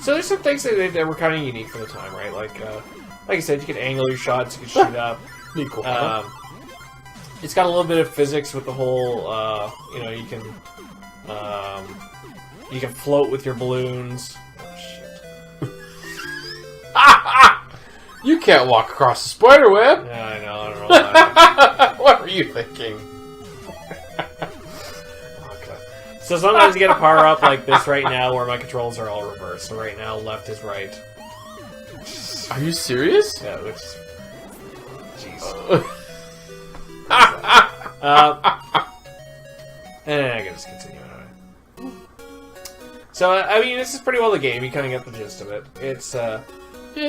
So there's some things that were kind of unique for the time, right? Like I said, you can angle your shots, you can shoot up. Pretty cool. It's got a little bit of physics with the whole, you know, you can float with your balloons. Oh, shit. You can't walk across the spider web! Yeah, I know, I don't know why. What were you thinking? So sometimes you get a power-up like this right now where my controls are all reversed. So right now, left is right. Are you serious? Yeah, which is... Jeez. And I can just continue anyway. So, I mean, this is pretty well the game. You kind of get the gist of it. It's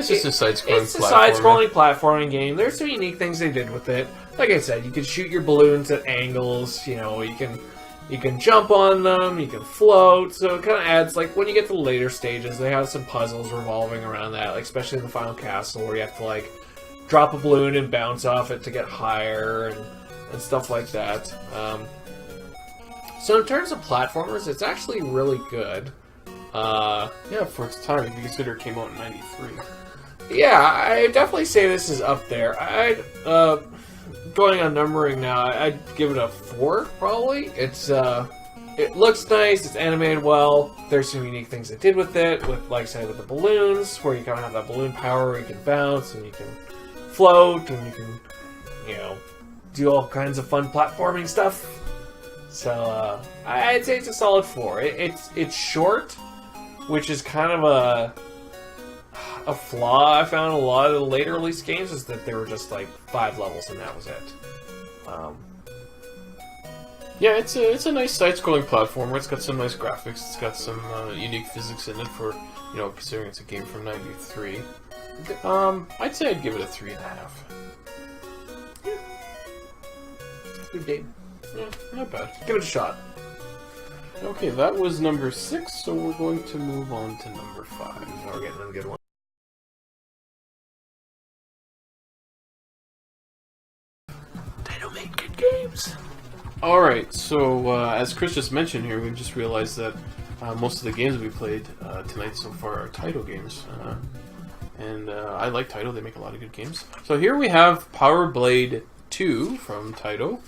just a side-scrolling It's a side-scrolling platforming game. There's some unique things they did with it. Like I said, you can shoot your balloons at angles. You know, you can jump on them. You can float. So it kind of adds, like, when you get to the later stages, they have some puzzles revolving around that. Like, especially in the final castle, where you have to, like, drop a balloon and bounce off it to get higher and stuff like that. So in terms of platformers, it's actually really good. Yeah, for its time, if you consider it came out in '93. Yeah, I definitely say this is up there. Going on numbering now, I'd give it a 4, probably. It looks nice, it's animated well, there's some unique things they did with it, like I said, with the balloons, where you kind of have that balloon power where you can bounce, and you can float, and you can, you know, do all kinds of fun platforming stuff. So, I'd say it's a solid 4. It's short, which is kind of a flaw I found in a lot of the later release games, is that they were just like 5 levels and that was it. Yeah, it's a nice side-scrolling platformer. It's got some nice graphics. It's got some unique physics in it for, you know, considering it's a game from '93. I'd say I'd give it a 3.5. Yeah. Good game. Yeah, not bad. Give it a shot. Okay, that was number 6, so we're going to move on to number 5. Now we're getting a good one. They don't make good games. Alright, so as Chris just mentioned here, we just realized that most of the games we played tonight so far are Taito games. And I like Taito, they make a lot of good games. So here we have Power Blade 2 from Taito.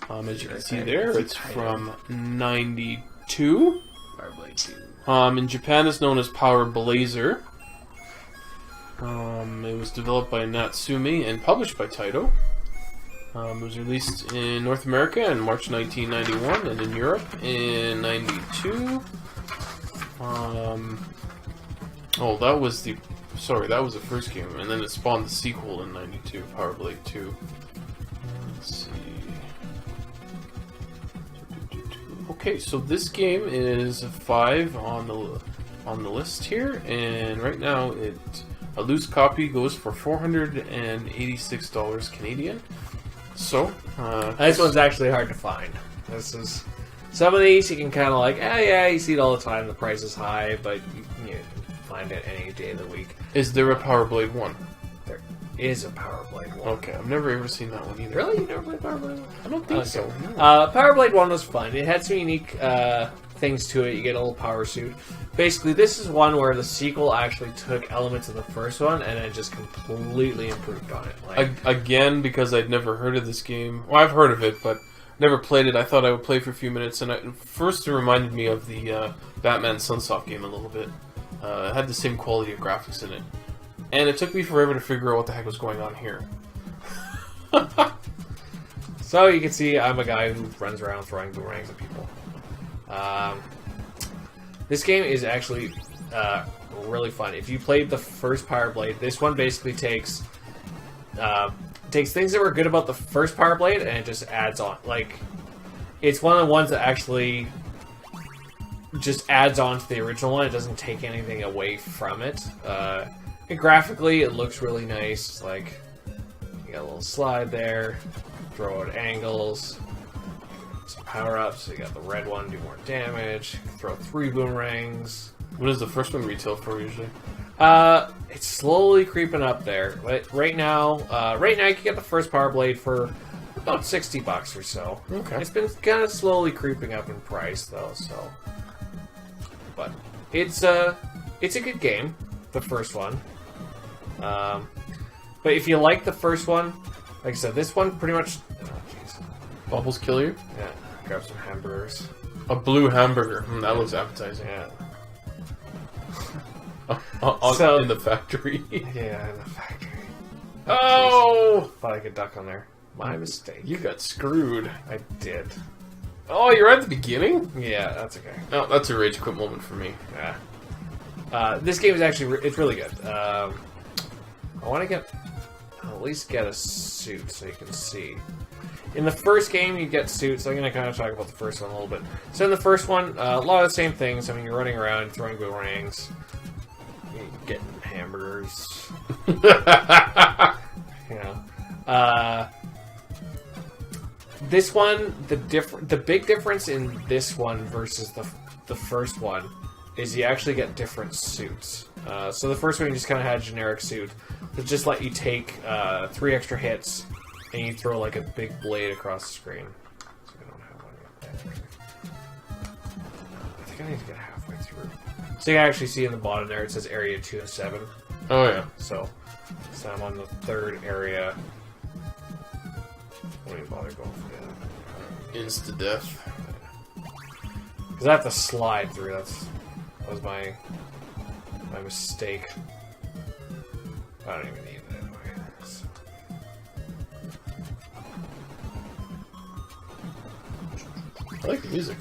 As you can see there, it's from '92. Power Blade 2. In Japan, it's known as Power Blazer. It was developed by Natsume and published by Taito. It was released in North America in March 1991 and in Europe in '92. That was the first game, and then it spawned the sequel in '92, Power Blade 2. Let's see. Okay, so this game is 5 on the list here, and right now a loose copy goes for $486 Canadian. So This one's actually hard to find. This is some of these you can kind of like, yeah, you see it all the time. The price is high, but you can find it any day of the week. Is there a Power Blade 1? There is a Power Blade 1. Okay, I've never ever seen that one either. Really? You never played Power Blade 1? I don't think so. No. Power Blade 1 was fun. It had some unique things to it. You get a little power suit. Basically, this is one where the sequel actually took elements of the first one and then just completely improved on it. Again, because I'd never heard of this game. Well, I've heard of it, but never played it. I thought I would play for a few minutes, and first it reminded me of the Batman Sunsoft game a little bit. It had the same quality of graphics in it. And it took me forever to figure out what the heck was going on here. So you can see I'm a guy who runs around throwing boomerangs at people. This game is actually really fun. If you played the first Power Blade, this one basically takes things that were good about the first Power Blade and it just adds on. Like, it's one of the ones that actually just adds on to the original one. It doesn't take anything away from it. And graphically, it looks really nice. Like, you got a little slide there, throw out angles, some power-ups. So you got the red one, do more damage, throw 3 boomerangs. What does the first one retail for usually? It's slowly creeping up there. But right now you can get the first Power Blade for about $60 or so. Okay. It's been kind of slowly creeping up in price though, so. But it's a good game, the first one. But if you like the first one, like I said, this one pretty much. Oh, jeez. Bubbles kill you? Yeah. Grab some hamburgers. A blue hamburger. That looks appetizing. Yeah. So, in the factory. Yeah, in the factory. Oh! Thought I could duck on there. My mistake. You got screwed. I did. Oh, you're at the beginning? Yeah, that's okay. Oh, that's a rage quit moment for me. Yeah. This game is actually it's really good. I want to at least get a suit so you can see. In the first game, you get suits. I'm going to kind of talk about the first one a little bit. So in the first one, a lot of the same things. I mean, you're running around, throwing boomerangs, you're getting hamburgers. This one, the big difference in this one versus the first one is you actually get different suits. So the first one you just kind of had a generic suit that just let you take 3 extra hits and you throw like a big blade across the screen. So I don't have one yet. I think I need to get halfway through. So you can actually see in the bottom there it says area 2 of 7. Oh yeah. So I'm on the 3rd area. I don't even bother going for that. Insta-death. Because I have to slide through. That was my mistake. I don't even need that anyway. So. I like the music.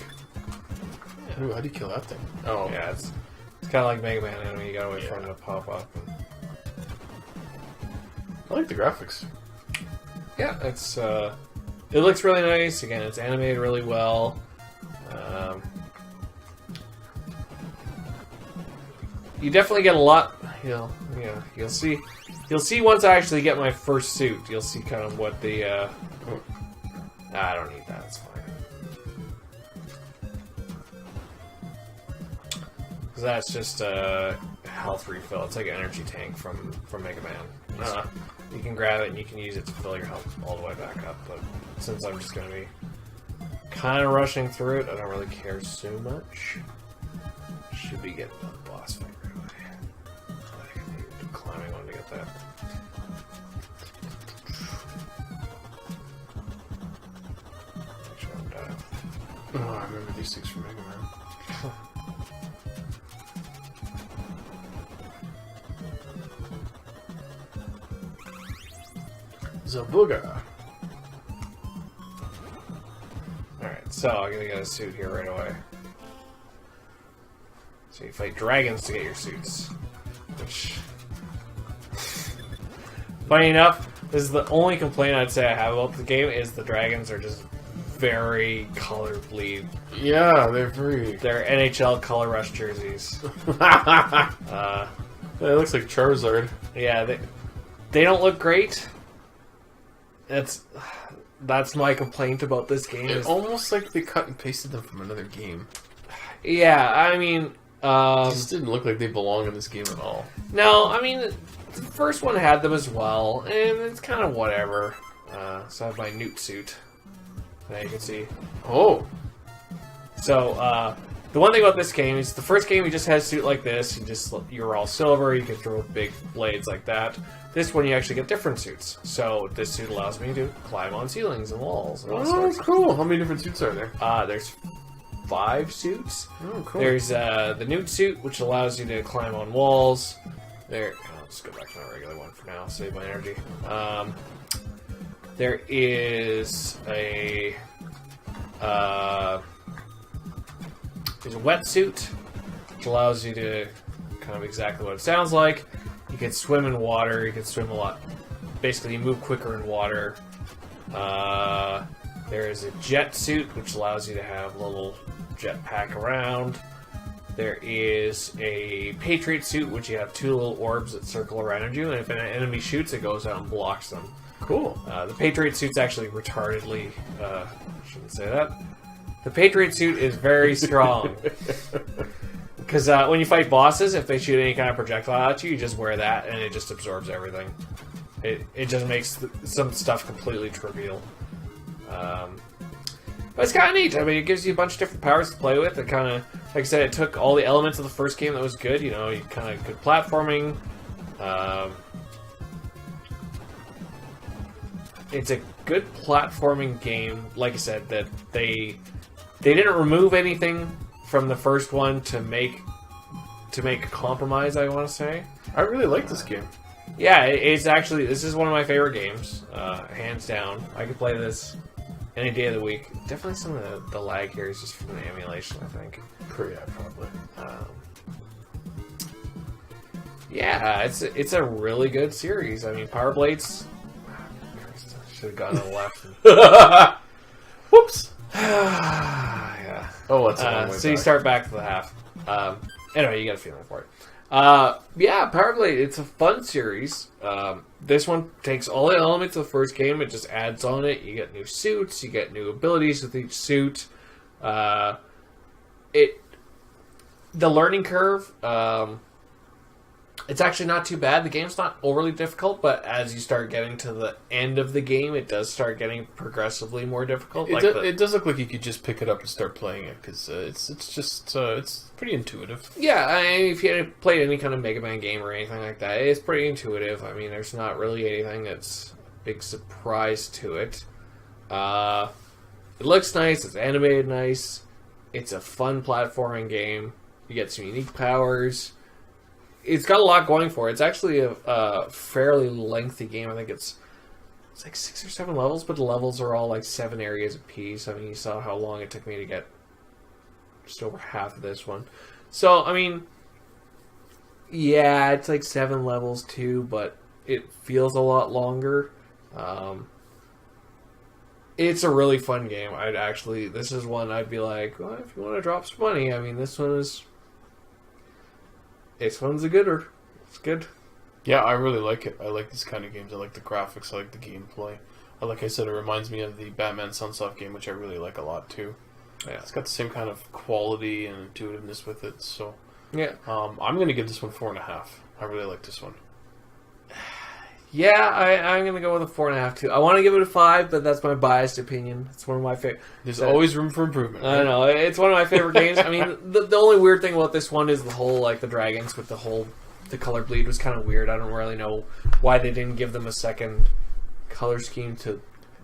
Yeah. Ooh, how do you kill that thing? Oh. Yeah, it's kind of like Mega Man enemy. You gotta wait for him to pop up. I like the graphics. Yeah, it looks really nice. Again, it's animated really well. You definitely get a lot. You'll see once I actually get my first suit. You'll see kind of what the. I don't need that. It's fine. Because that's just a health refill. It's like an energy tank from Mega Man. You can grab it and you can use it to fill your health all the way back up. But since I'm just going to be kind of rushing through it, I don't really care so much. Should be getting to the boss fight right away. I can be climbing one to get that. Make sure I'm done. Oh, I remember these things from Mega Man. Zabuga. Alright, so I'm gonna get a suit here right away. So you fight dragons to get your suits. Which... Funny enough, this is the only complaint I'd say I have about the game is the dragons are just very color bleed. Yeah, they're very... They're NHL Color Rush jerseys. It looks like Charizard. Yeah, they don't look great. That's my complaint about this game. It's almost like they cut and pasted them from another game. Yeah, I mean... It just didn't look like they belong in this game at all. No, I mean, the first one had them as well, and it's kind of whatever. So I have my Newt suit. Now you can see. Oh. So, the one thing about this game is the first game you just had a suit like this. You're all silver, you can throw big blades like that. This one you actually get different suits. So this suit allows me to climb on ceilings and walls and all sorts. Cool. How many different suits are there? There's 5 suits. Oh, cool. There's the Newt suit, which allows you to climb on walls. I'll just go back to my regular one for now, save my energy. There is there's a wetsuit, which allows you to kind of exactly what it sounds like. You can swim in water. You can swim a lot. Basically, you move quicker in water. There is a jet suit, which allows you to have a little jetpack around. There is a Patriot suit, which you have 2 little orbs that circle around you, and if an enemy shoots, it goes out and blocks them. Cool. The Patriot suit's actually retardedly... I shouldn't say that. The Patriot suit is very strong. Because when you fight bosses, if they shoot any kind of projectile at you, you just wear that, and it just absorbs everything. It just makes some stuff completely trivial. But it's kind of neat. I mean, it gives you a bunch of different powers to play with. It kind of, like I said, it took all the elements of the first game that was good. You know, you kind of good platforming. It's a good platforming game. Like I said, that they didn't remove anything from the first one to make a compromise. I want to say. I really like this game. Yeah, it's actually, this is one of my favorite games, hands down. I could play this any day of the week. Definitely some of the lag here is just from the emulation, I think. Yeah, probably. Yeah, it's a really good series. I mean, Power Blades. Should have gone to the left. Whoops. Yeah. Oh, that's a long way so back. you start back to the half. Anyway, you got a feeling for it. Yeah, Power Blade, it's a fun series. This one takes all the elements of the first game, it just adds on it. You get new suits, you get new abilities with each suit. The learning curve, it's actually not too bad. The game's not overly difficult, but as you start getting to the end of the game, it does start getting progressively more difficult. It does look like you could just pick it up and start playing it, because it's pretty intuitive. Yeah, I mean, if you had played any kind of Mega Man game or anything like that, it's pretty intuitive. I mean, there's not really anything that's a big surprise to it. It looks nice, it's animated nice, it's a fun platforming game, you get some unique powers. It's got a lot going for it. It's actually a fairly lengthy game. I think it's like 6 or 7 levels, but the levels are all like 7 areas apiece. I mean, you saw how long it took me to get just over half of this one. So, I mean, yeah, it's like 7 levels too, but it feels a lot longer. It's a really fun game. This is one I'd be like, well, if you want to drop some money, I mean, this one's a gooder. It's good. Yeah, I really like it. I like these kind of games. I like the graphics. I like the gameplay. Like I said, it reminds me of the Batman Sunsoft game, which I really like a lot too. Yeah, it's got the same kind of quality and intuitiveness with it. So yeah, I'm going to give this one 4.5. I really like this one. Yeah, I'm going to go with a 4.5 too. I want to give it a 5, but that's my biased opinion. It's one of my favorite. There's always room for improvement. Right? I know. It's one of my favorite games. I mean, the only weird thing about this one is the whole, like, the dragons with the color bleed was kind of weird. I don't really know why they didn't give them a second color scheme to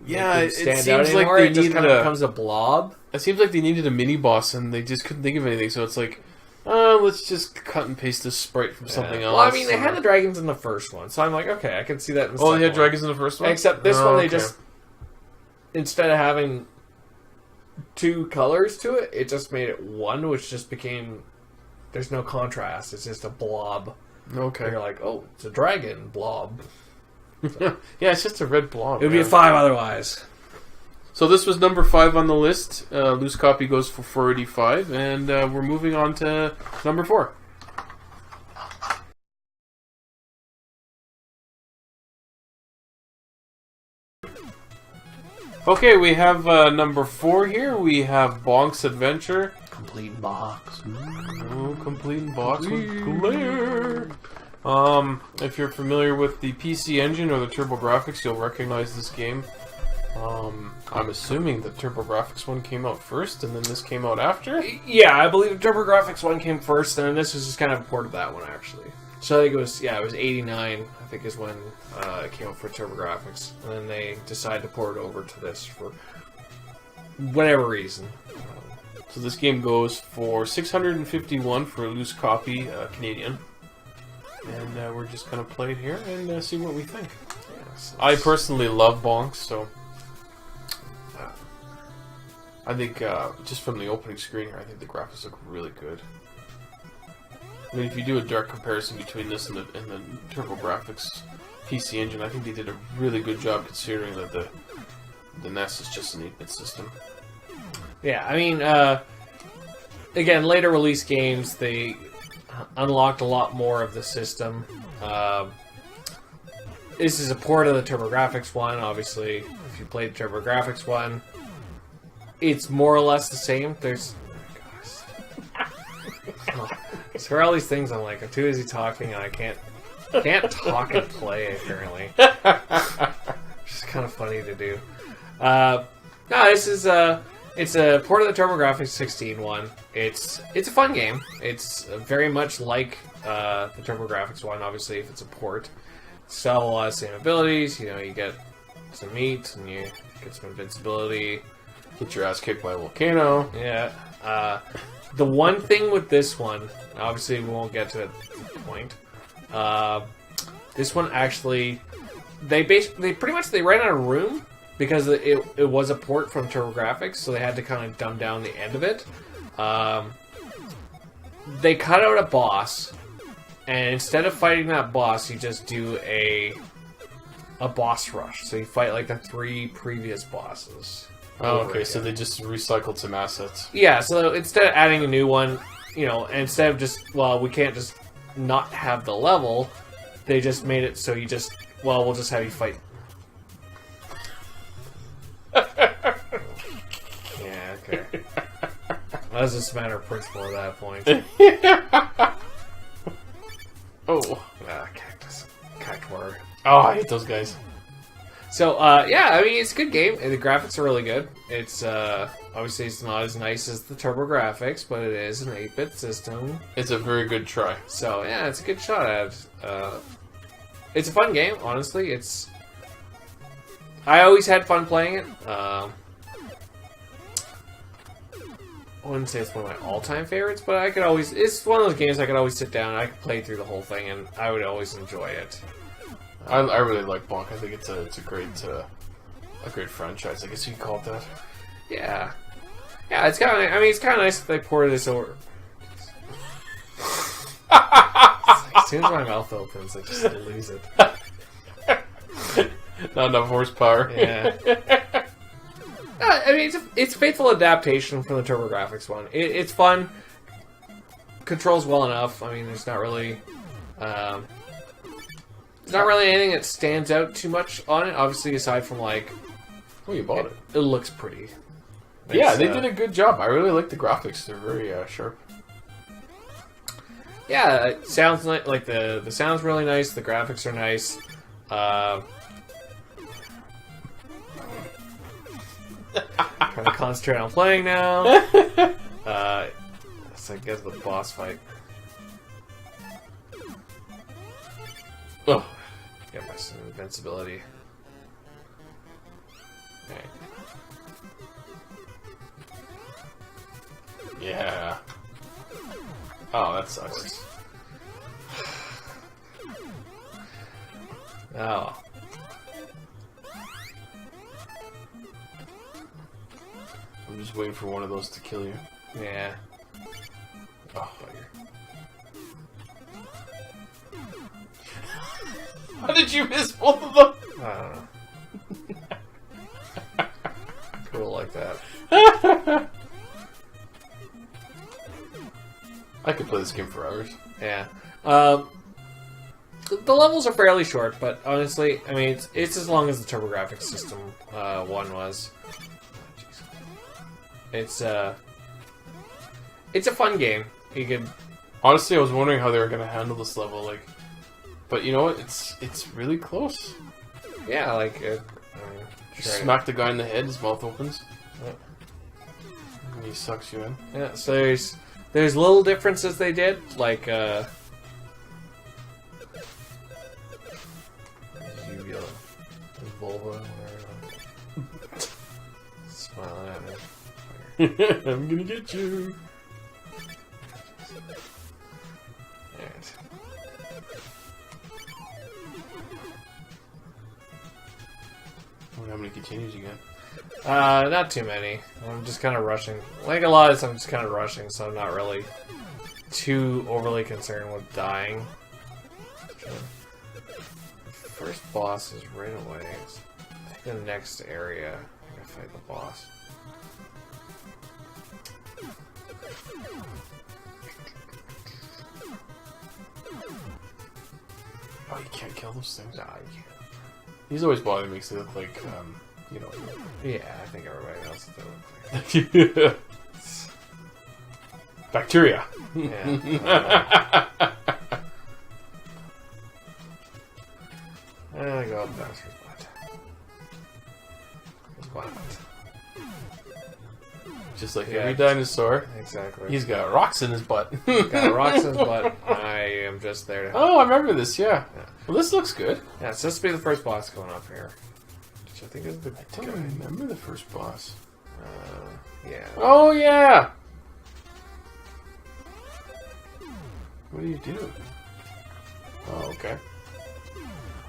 stand out anymore. Like it just kind of becomes a blob. It seems like they needed a mini boss and they just couldn't think of anything. So it's like, let's just cut and paste this sprite from something else. Well, I mean, they had the dragons in the first one, so I'm like, okay, I can see that in the second one. They had dragons in the first one? Except this one, they just, instead of having 2 colors to it, it just made it 1, which just became, there's no contrast. It's just a blob. Okay. And you're like, oh, it's a dragon blob. So. Yeah, it's just a red blob. It would be a 5 otherwise. So this was number 5 on the list. Loose copy goes for $4.85, and we're moving on to number 4. Okay, we have number 4 here. We have Bonk's Adventure. Complete box. Oh, complete box with glare. If you're familiar with the PC Engine or the TurboGrafx, you'll recognize this game. I'm assuming the TurboGrafx one came out first, and then this came out after? Yeah, I believe the TurboGrafx one came first, and then this was just kind of a port of that one, actually. So I think it was 89, I think is when it came out for TurboGrafx. And then they decided to port it over to this for whatever reason. So this game goes for $651 for a loose copy, Canadian. And we're just going to play it here and see what we think. Yes, I personally love Bonks, so I think just from the opening screen here, I think the graphics look really good. I mean, if you do a direct comparison between this and the TurboGrafx PC Engine, I think they did a really good job considering that the NES is just an 8-bit system. Yeah, I mean, again, later release games, they unlocked a lot more of the system. This is a port of the TurboGrafx one, obviously. If you played the TurboGrafx one, it's more or less the same. There's... Oh, so for all these things, I'm like, I'm too busy talking, and I can't talk and play, apparently. Which is kind of funny to do. No, this is it's a port of the TurboGrafx 16 one. It's a fun game. It's very much like the TurboGrafx one, obviously, if it's a port. Still have a lot of same abilities. You know, you get some meat, and you get some invincibility. Get your ass kicked by a volcano. Yeah. The one thing with this one, obviously we won't get to it at the point. This one actually, they pretty much ran out of room because it was a port from TurboGrafx, so they had to kind of dumb down the end of it. They cut out a boss, and instead of fighting that boss, you just do a boss rush. So you fight like the 3 previous bosses. Oh, okay, so they just recycled some assets. Yeah, so instead of adding a new one, you know, instead of just, well, we can't just not have the level, they just made it so you just, well, we'll just have you fight. Yeah, okay. That was just a matter of principle at that point. Oh. Cactus. Cactuar. Oh, I hate those guys. So, yeah, I mean, it's a good game. The graphics are really good. It's, obviously it's not as nice as the TurboGrafx, but it is an 8-bit system. It's a very good try. So, yeah, it's a good shot at it. It's a fun game, honestly. I always had fun playing it. I wouldn't say it's one of my all-time favorites, but it's one of those games I could always sit down, I could play through the whole thing, and I would always enjoy it. I really like Bonk. I think it's a great franchise. I guess you could call it that. Yeah, yeah. It's kind of. I mean, it's kind of nice that they ported this over. As soon as my mouth opens, I just lose it. Not enough horsepower. Yeah. I mean, it's a faithful adaptation from the TurboGrafx one. It's fun. Controls well enough. I mean, there's not really. There's not really anything that stands out too much on it, obviously, aside from, like... Oh, you bought it. It looks pretty. Yeah, they did a good job. I really like the graphics. They're very sharp. Yeah, it sounds like the sound's really nice, the graphics are nice. Trying to concentrate on playing now. So I guess the boss fight. Oh. Get my invincibility. Okay. Yeah. Oh, that sucks. Oh. I'm just waiting for one of those to kill you. Yeah. Oh, How did you miss both of them? I don't know. like that. I could play this game for hours. Yeah. The levels are fairly short, but honestly, I mean, it's as long as the TurboGrafx system one was. It's a fun game. You could. Honestly, I was wondering how they were going to handle this level, like, but you know what? It's really close. Yeah, like Smack the guy in the head, his mouth opens. Yep. And he sucks you in. Yeah, so there's little differences they did, like vulva, whatever. Smiling at me. I'm gonna get you. Alright. How many continues you got? Not too many. I'm just kind of rushing. Like a lot of times, I'm just kind of rushing, so I'm not really too overly concerned with dying. First boss is right away. I think the next area, I gotta fight the boss. Oh, you can't kill those things. Nah, you can't. These always bother me because they look like, you know. Yeah, I think everybody knows what they look like. Bacteria. Yeah. I go up bastard's butt. Just like Yeah. every dinosaur, Exactly. he's got rocks in his butt. Got rocks in his butt. I am just there to help. Oh, I remember this, yeah. Yeah. Well, this looks good. Yeah, it's supposed to be the first boss going up here. Which I think is the I don't remember the first boss. yeah. Oh, yeah! What do you do? Oh, okay.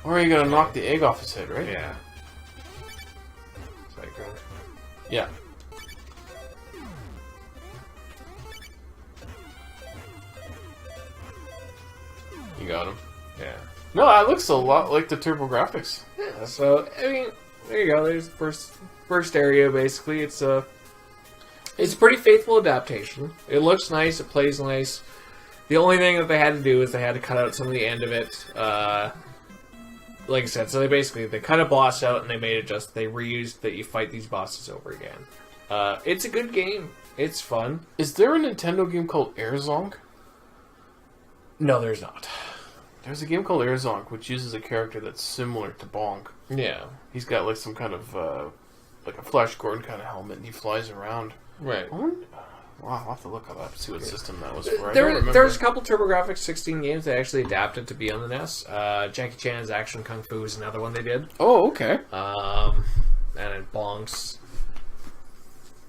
Or you gotta knock the egg off his head, right? Yeah. Psycho. Yeah. You got him. Yeah. No, that looks a lot like the TurboGrafx. Yeah, so, I mean, there you go. There's the first area, basically. It's a pretty faithful adaptation. It looks nice. It plays nice. The only thing that they had to do is they had to cut out some of the end of it. Like I said, so they cut a boss out and they made it just, they reused that you fight these bosses over again. It's a good game. It's fun. Is there a Nintendo game called Airzonk? No, there's not. There's a game called Airzonk, which uses a character that's similar to Bonk. Yeah. He's got like some kind of, like a Flash Gordon kind of helmet, and he flies around. Right. Wow, I'll have to look it up, see what system that was for. There's a couple TurboGrafx 16 games that actually adapted to be on the NES. Jackie Chan's Action Kung Fu is another one they did. Oh, okay. And then Bonks.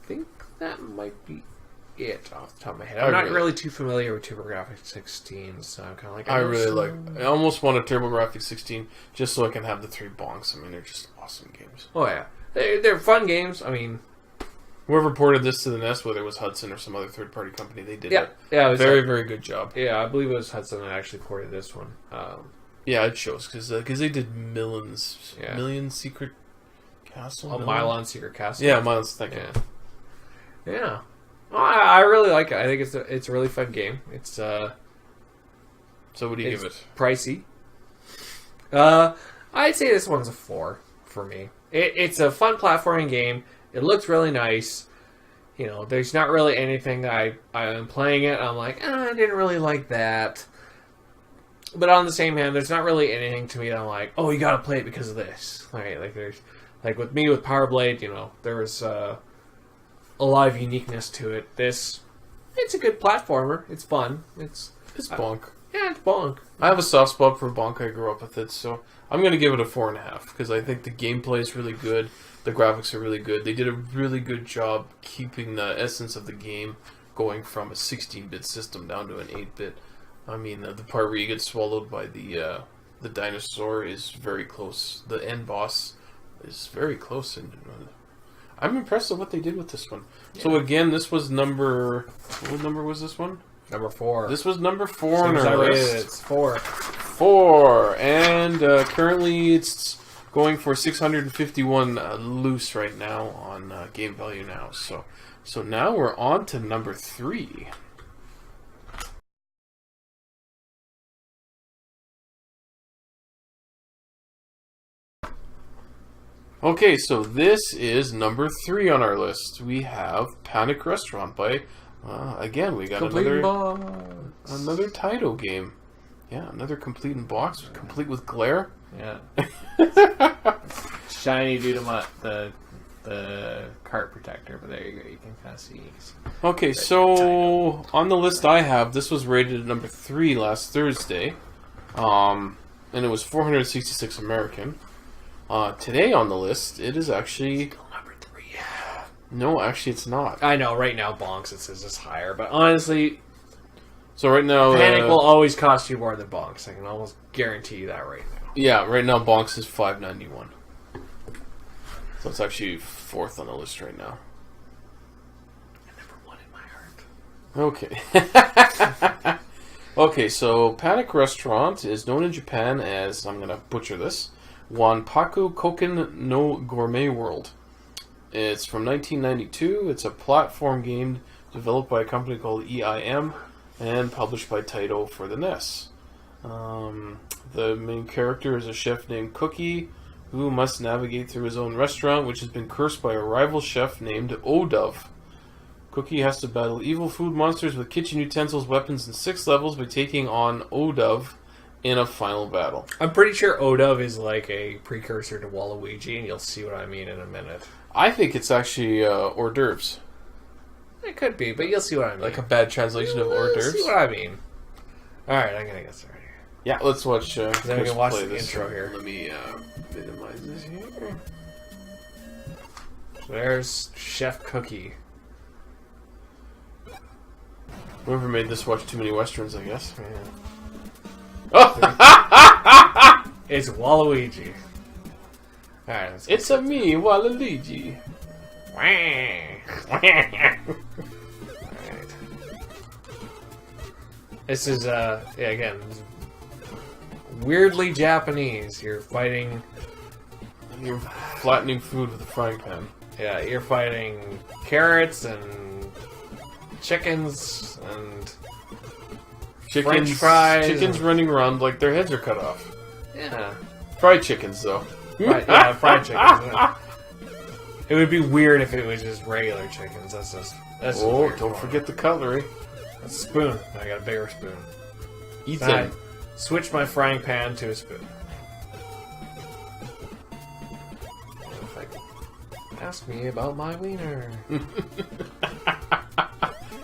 I think that might be it off the top of my head. I'm not really too familiar with TurboGrafx 16, so I'm kind of like... I almost want a TurboGrafx 16 just so I can have the 3 Bonks. I mean, they're just awesome games. Oh, yeah. They're fun games. I mean... Whoever ported this to the NES, whether it was Hudson or some other third-party company, they did it. Yeah, it was very good job. Yeah, I believe it was Hudson that actually ported this one. Yeah, it shows, because they did Million Secret Castle? Milon Secret Castle. Yeah, Milon's, thank you. Yeah. Well, I really like it. I think it's a really fun game. It's So what do you give it? Pricey. I'd say this one's a 4 for me. It's a fun platforming game. It looks really nice. You know, there's not really anything that I'm playing it, I'm like, I didn't really like that. But on the same hand, there's not really anything to me that I'm like, oh, you gotta play it because of this. Right? Like there's, like with me with Power Blade, you know, there was a lot of uniqueness to it. It's a good platformer. It's fun. It's Bonk. Yeah, it's Bonk. I have a soft spot for Bonk. I grew up with it, so I'm going to give it a 4.5 because I think the gameplay is really good. The graphics are really good. They did a really good job keeping the essence of the game going from a 16-bit system down to an 8-bit. I mean, the part where you get swallowed by the dinosaur is very close. The end boss is very close, and I'm impressed with what they did with this one. Yeah. So again, this was what number was this one? Number 4. This was number 4 on our list. It's 4. 4, and currently it's going for 651 loose right now on game value now. So now we're on to number 3. Okay, so this is number 3 on our list. We have Panic Restaurant by, again, we got another Taito game. Yeah, another complete in box, complete with glare. Yeah. Shiny due to the cart protector, but there you go. You can kind of see. Okay, so on the list I have, this was rated at number 3 last Thursday, and it was 466 American. Today on the list, it is actually Still number 3. no, actually it's not. I know. Right now, Bonks it says it's higher, but honestly, So right now, Panic will always cost you more than Bonks. I can almost guarantee you that right now. yeah, right now Bonks is 591. So it's actually 4th on the list right now. And number 1 in my heart. Okay. Okay, so Panic Restaurant is known in Japan as, I'm going to butcher this, Wanpaku Koken no Gourmet World. It's from 1992. It's a platform game developed by a company called EIM and published by Taito for the NES. The main character is a chef named Cookie who must navigate through his own restaurant, which has been cursed by a rival chef named Odove. Cookie has to battle evil food monsters with kitchen utensils, weapons, and 6 levels by taking on Odove in a final battle. I'm pretty sure Odove is like a precursor to Waluigi, and you'll see what I mean in a minute. I think it's actually hors d'oeuvres. It could be, but you'll see what I mean. Like a bad translation of hors You'll d'oeuvres. see what I mean. Alright, I'm gonna get started here. Yeah, let's watch. Then we Chris can watch play the this. intro here. Let me minimize this here. There's Chef Cookie. Whoever made this watched too many westerns, I guess. Yeah. Oh! It's Waluigi. Alright, let's It's a me, Waluigi. Alright. This is, again, weirdly Japanese. You're fighting... You're flattening food with a frying pan. Yeah, you're fighting carrots and chickens and French fries. Chickens running around like their heads are cut off. Yeah. Fried chickens, though. Right, yeah, fried chickens. It would be weird if it was just regular chickens. That's just Oh, weird. don't forget the cutlery. A spoon. I got a bigger spoon. Eat Then I them. switch my frying pan to a spoon. If I could ask me about my wiener.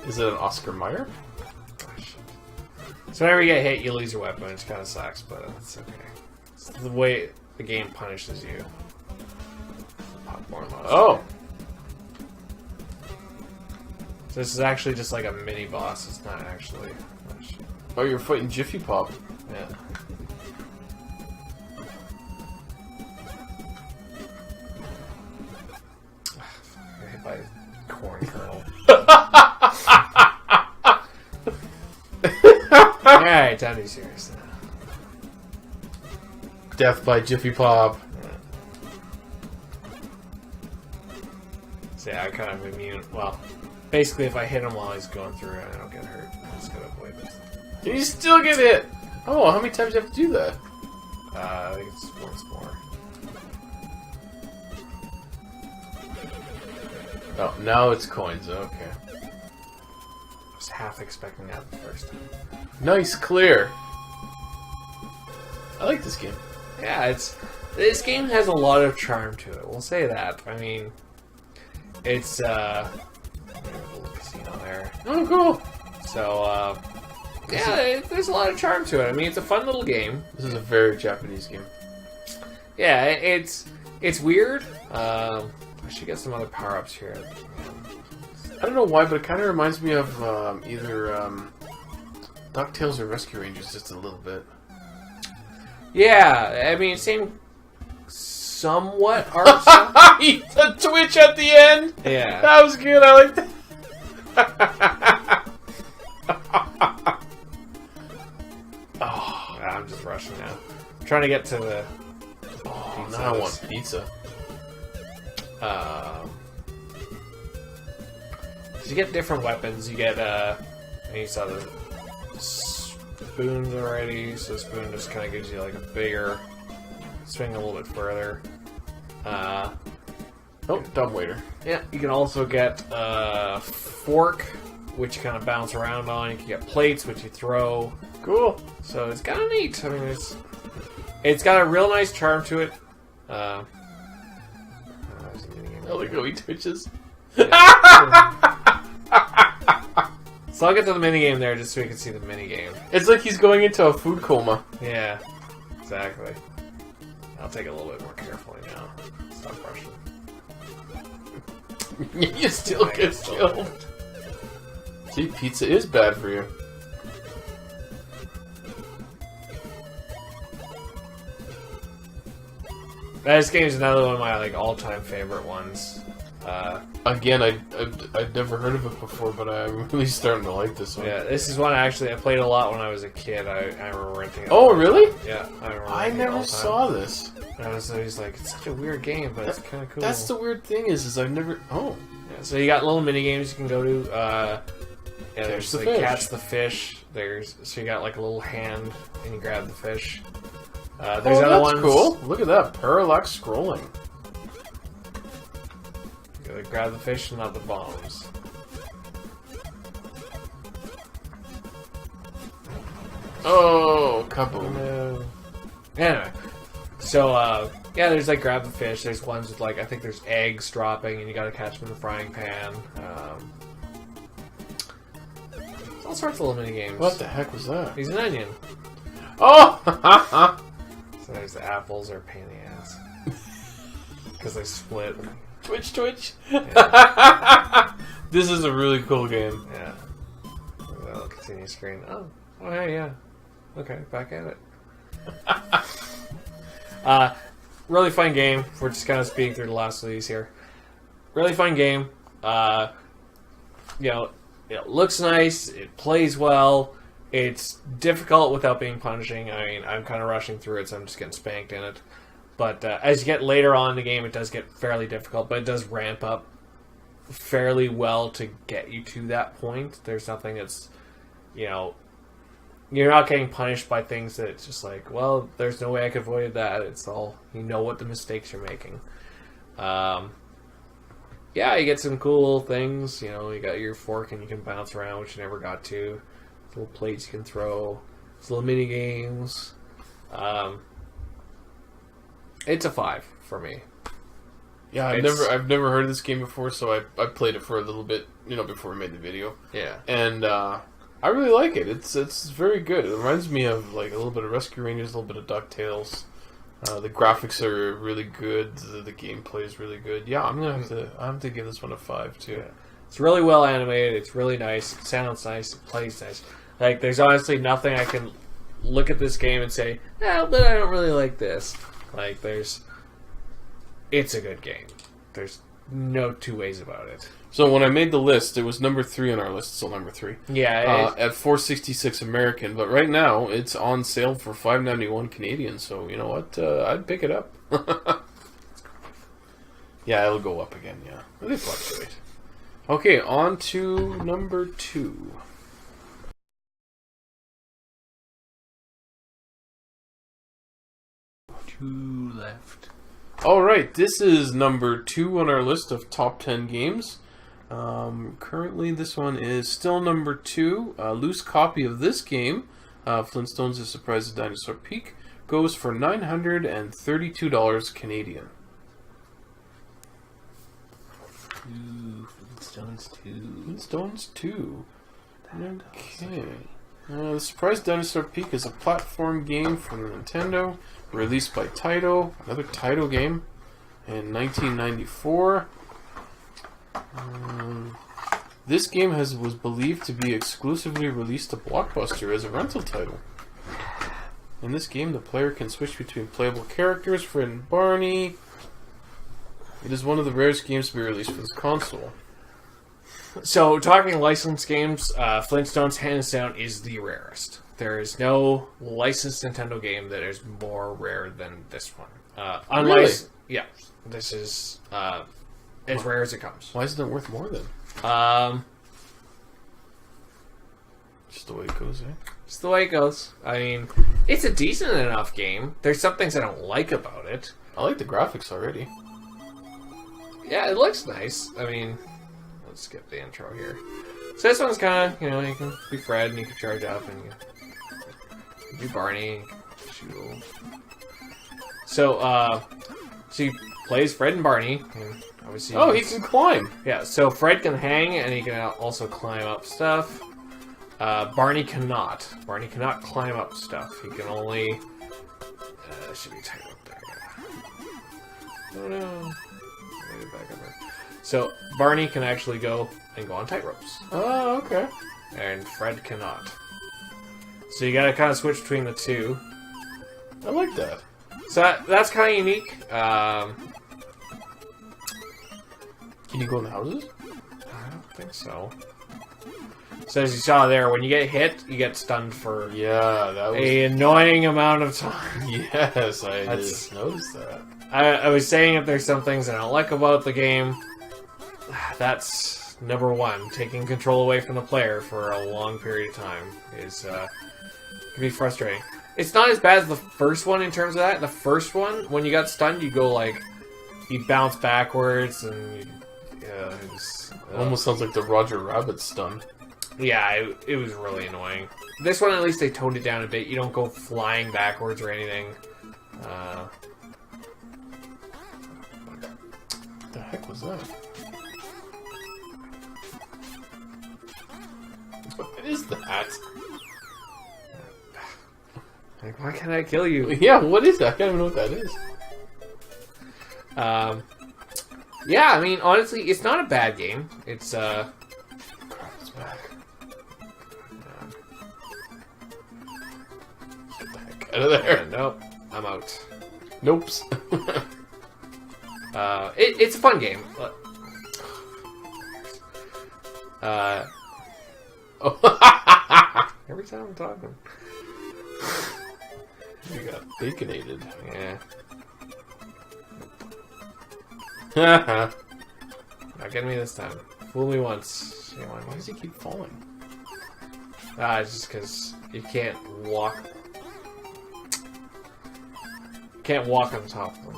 Is it an Oscar Mayer? So whenever you get hit, you lose your weapon, which kind of sucks, but it's okay. It's the way the game punishes you. Popcorn monster. Oh! So this is actually just like a mini boss. It's not actually much. Oh, you're fighting Jiffy Pop. Yeah. I hit by a corn kernel. Alright, time to be serious now. Death by Jiffy Pop. So yeah, I kind of immune. Well, basically, if I hit him while he's going through, I don't get hurt. I just gotta avoid it. You still get hit! Oh, how many times do you have to do that? I think it's once more. Oh, now it's coins. Okay. I was half expecting that the first time. Nice, clear. I like this game. Yeah, this game has a lot of charm to it. We'll say that. I mean, it's a little casino there. Oh, cool. So yeah, there's a lot of charm to it. I mean, it's a fun little game. This is a very Japanese game. Yeah, it's weird. I should get some other power ups here. I don't know why, but it kind of reminds me of either DuckTales or Rescue Rangers just a little bit. Yeah, I mean, same somewhat art style. The twitch at the end! Yeah. That was good, I like that. Oh, I'm just rushing now. I'm trying to get to the pizza. Now I want pizza. You get different weapons. You get, you saw the spoons already, so the spoon just kind of gives you like a bigger swing a little bit further. Oh, dumbwaiter. Yeah, you can also get a fork, which you kind of bounce around on. You can get plates, which you throw. Cool. So it's kind of neat. I mean, it's got a real nice charm to it. I like how he twitches. So I'll get to the minigame there just so you can see the minigame. It's like he's going into a food coma. Yeah, exactly. I'll take it a little bit more carefully now. Stop rushing. You still get killed. See, pizza is bad for you. This game is another one of my like all-time favorite ones. Again, I'd never heard of it before, but I'm really starting to like this one. Yeah, this is one I played a lot when I was a kid. I remember renting it. Oh, really? Yeah, I never saw this. And I was always like, it's such a weird game, but it's kind of cool. That's the weird thing is I've never... Oh. Yeah, so you got little mini games you can go to. Yeah, there's like catch the fish. So you got like a little hand and you grab the fish. There's other ones. Cool. Look at that parallax scrolling. You gotta grab the fish and not the bombs. Oh, kaboom. No. Anyway, so yeah, there's like grab the fish. There's ones with like I think there's eggs dropping and you gotta catch them in the frying pan. All sorts of little mini games. What the heck was that? He's an onion. Oh! So there's the apples are a pain in the ass because they split. Twitch. Yeah. This is a really cool game. Yeah. I'll continue screen. Oh, hey, yeah. Okay, back at it. Really fun game. We're just kind of speeding through the last of these here. Really fun game. You know, it looks nice. It plays well. It's difficult without being punishing. I mean, I'm kind of rushing through it, so I'm just getting spanked in it. But as you get later on in the game, it does get fairly difficult, but it does ramp up fairly well to get you to that point. There's nothing that's, you know, you're not getting punished by things that it's just like, well, there's no way I could avoid that. It's all, you know what the mistakes you're making. Yeah, you get some cool things. You know, you got your fork and you can bounce around, which you never got to. Little plates you can throw. Little mini games. It's a 5 for me. Yeah, I've never heard of this game before, so I played it for a little bit, you know, before we made the video. Yeah. And I really like it. It's very good. It reminds me of like a little bit of Rescue Rangers, a little bit of DuckTales. The graphics are really good. The gameplay is really good. Yeah, I'm gonna have to give this one a 5 too. Yeah. It's really well animated. It's really nice. It sounds nice. It plays nice. Like, there's honestly nothing I can look at this game and say, "No, but I don't really like this." Like, it's a good game. There's no two ways about it. So when I made the list, it was number 3 on our list. Still number 3. Yeah, at $4.66 American, but right now it's on sale for $5.91 Canadian. So you know what? I'd pick it up. Yeah, it'll go up again. Yeah, they fluctuate. Okay, on to number 2. 2 left. Alright, this is number 2 on our list of top 10 games. Currently, this one is still number 2. A loose copy of this game, Flintstones: The Surprise of Dinosaur Peak, goes for $932 Canadian. Flintstones 2. Flintstones 2. Okay. The Surprise Dinosaur Peak is a platform game from Nintendo, released by Taito, another Taito game, in 1994. This game was believed to be exclusively released to Blockbuster as a rental title. In this game, the player can switch between playable characters, Fred and Barney. It is one of the rarest games to be released for this console. So, talking licensed games, Flintstones, hands down, is the rarest. There is no licensed Nintendo game that is more rare than this one. Unless, yeah, this is as rare as it comes. Why isn't it worth more then? Just the way it goes, eh? Just the way it goes. I mean, it's a decent enough game. There's some things I don't like about it. I like the graphics already. Yeah, it looks nice. I mean, let's skip the intro here. So this one's kind of, you can be Fred and you can charge up and you can do Barney and shoot. So he plays Fred and Barney. And obviously, he can climb. Yeah, so Fred can hang and he can also climb up stuff. Barney cannot. Barney cannot climb up stuff. He can only... should be tight up there. Oh no. Back up there. So, Barney can actually go on tight ropes. Oh, okay. And Fred cannot. So you gotta kind of switch between the two. I like that. So that's kind of unique. Can you go in the houses? I don't think so. So as you saw there, when you get hit, you get stunned for that was an annoying amount of time. Yes, I just noticed that. I was saying if there's some things I don't like about the game, that's number one. Taking control away from the player for a long period of time is can be frustrating. It's not as bad as the first one in terms of that. The first one, when you got stunned, you bounce backwards and it was, almost sounds like the Roger Rabbit stun. Yeah, it was really annoying. This one, at least, they toned it down a bit. You don't go flying backwards or anything. What the heck was that? What is that? Like, why can't I kill you? Yeah, what is that? I can't even know what that is. Yeah, I mean, honestly, it's not a bad game. It's, Crap, it's back. Get the heck out of there. Nope, I'm out. Nopes. It's a fun game. Every time I'm talking. You got baconated. Yeah. Not getting me this time. Fool me once. Why does he keep falling? It's just because you can't walk. Can't walk on top of them.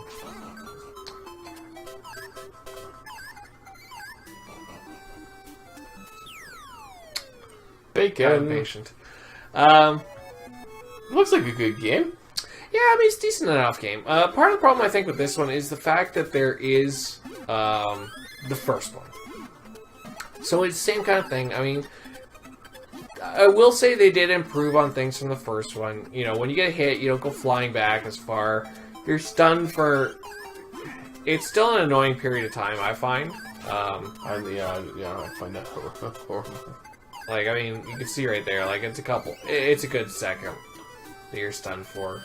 Bacon. I'm patient. Looks like a good game. Yeah, I mean, it's a decent enough game. Part of the problem, I think, with this one is the fact that there is the first one. So it's the same kind of thing. I mean, I will say they did improve on things from the first one. When you get hit, you don't go flying back as far. You're stunned for... It's still an annoying period of time, I find. I find that horrible. Like, I mean, you can see right there, like, it's a good second that you're stunned for.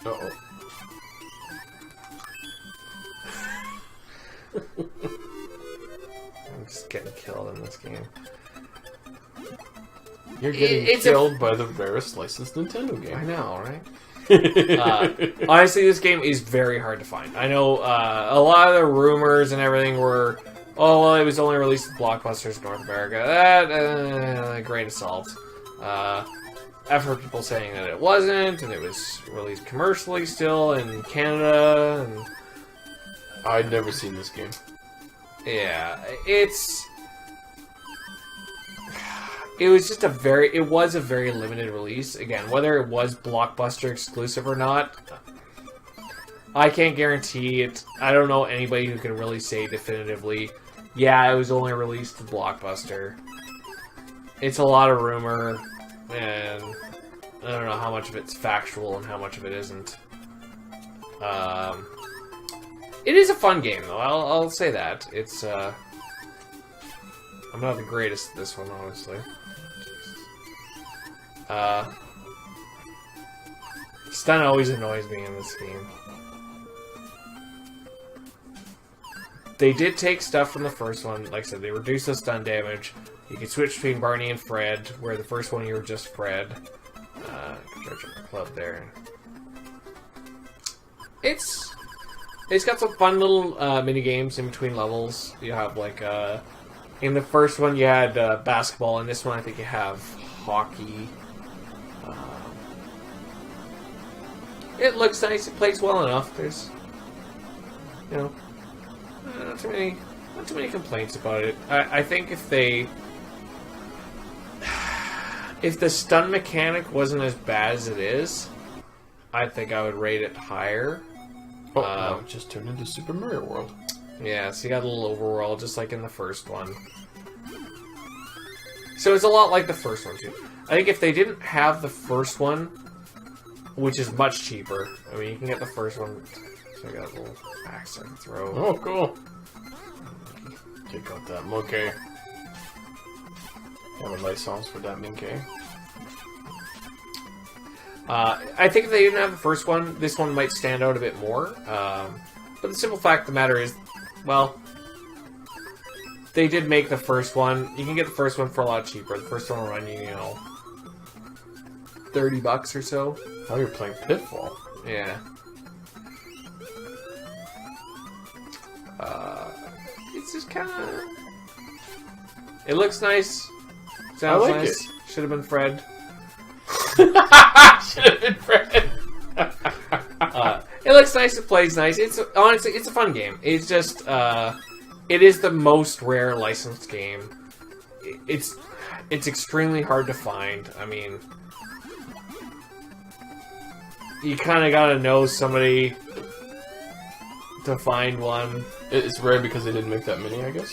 Uh-oh. I'm just getting killed in this game. You're getting killed by the rarest licensed Nintendo game. I know, right? Honestly, this game is very hard to find. I know a lot of the rumors and everything were, oh, well, it was only released in Blockbusters in North America. That, grain of salt. I've heard people saying that it wasn't, and it was released commercially still in Canada. And I'd never seen this game. yeah, it was just a very limited release. Again, whether it was Blockbuster exclusive or not, I can't guarantee it. I don't know anybody who can really say definitively, yeah, it was only released to Blockbuster. It's a lot of rumor, and I don't know how much of it's factual and how much of it isn't. It is a fun game, though. I'll say that. It's, I'm not the greatest at this one, honestly. Stun always annoys me in this game. They did take stuff from the first one. Like I said, they reduced the stun damage. You can switch between Barney and Fred, where the first one you were just Fred. Charge up the club there. It's got some fun little mini games in between levels. You have like in the first one you had basketball, in this one I think you have hockey. It looks nice. It plays well enough. There's, not too many complaints about it. I think if the stun mechanic wasn't as bad as it is, I think I would rate it higher. Oh, no, it just turned into Super Mario World. Yeah, so you got a little overworld, just like in the first one. So it's a lot like the first one, too. I think if they didn't have the first one, which is much cheaper. I mean, you can get the first one. So I got a little axe I can throw. Oh, cool. Take out that monkey. Have a nice songs for that monkey. I think if they didn't have the first one, this one might stand out a bit more. But the simple fact of the matter is, well, they did make the first one. You can get the first one for a lot cheaper. The first one will run you, $30 or so. Oh, you're playing Pitfall. Yeah. It's just kind of... It looks nice. Sounds like nice. it. Should have been Fred. Should have been Fred. It looks nice. It plays nice. Honestly, it's a fun game. It's just, it is the most rare licensed game. It's extremely hard to find. I mean, you kind of gotta know somebody to find one. It's rare because they didn't make that many, I guess.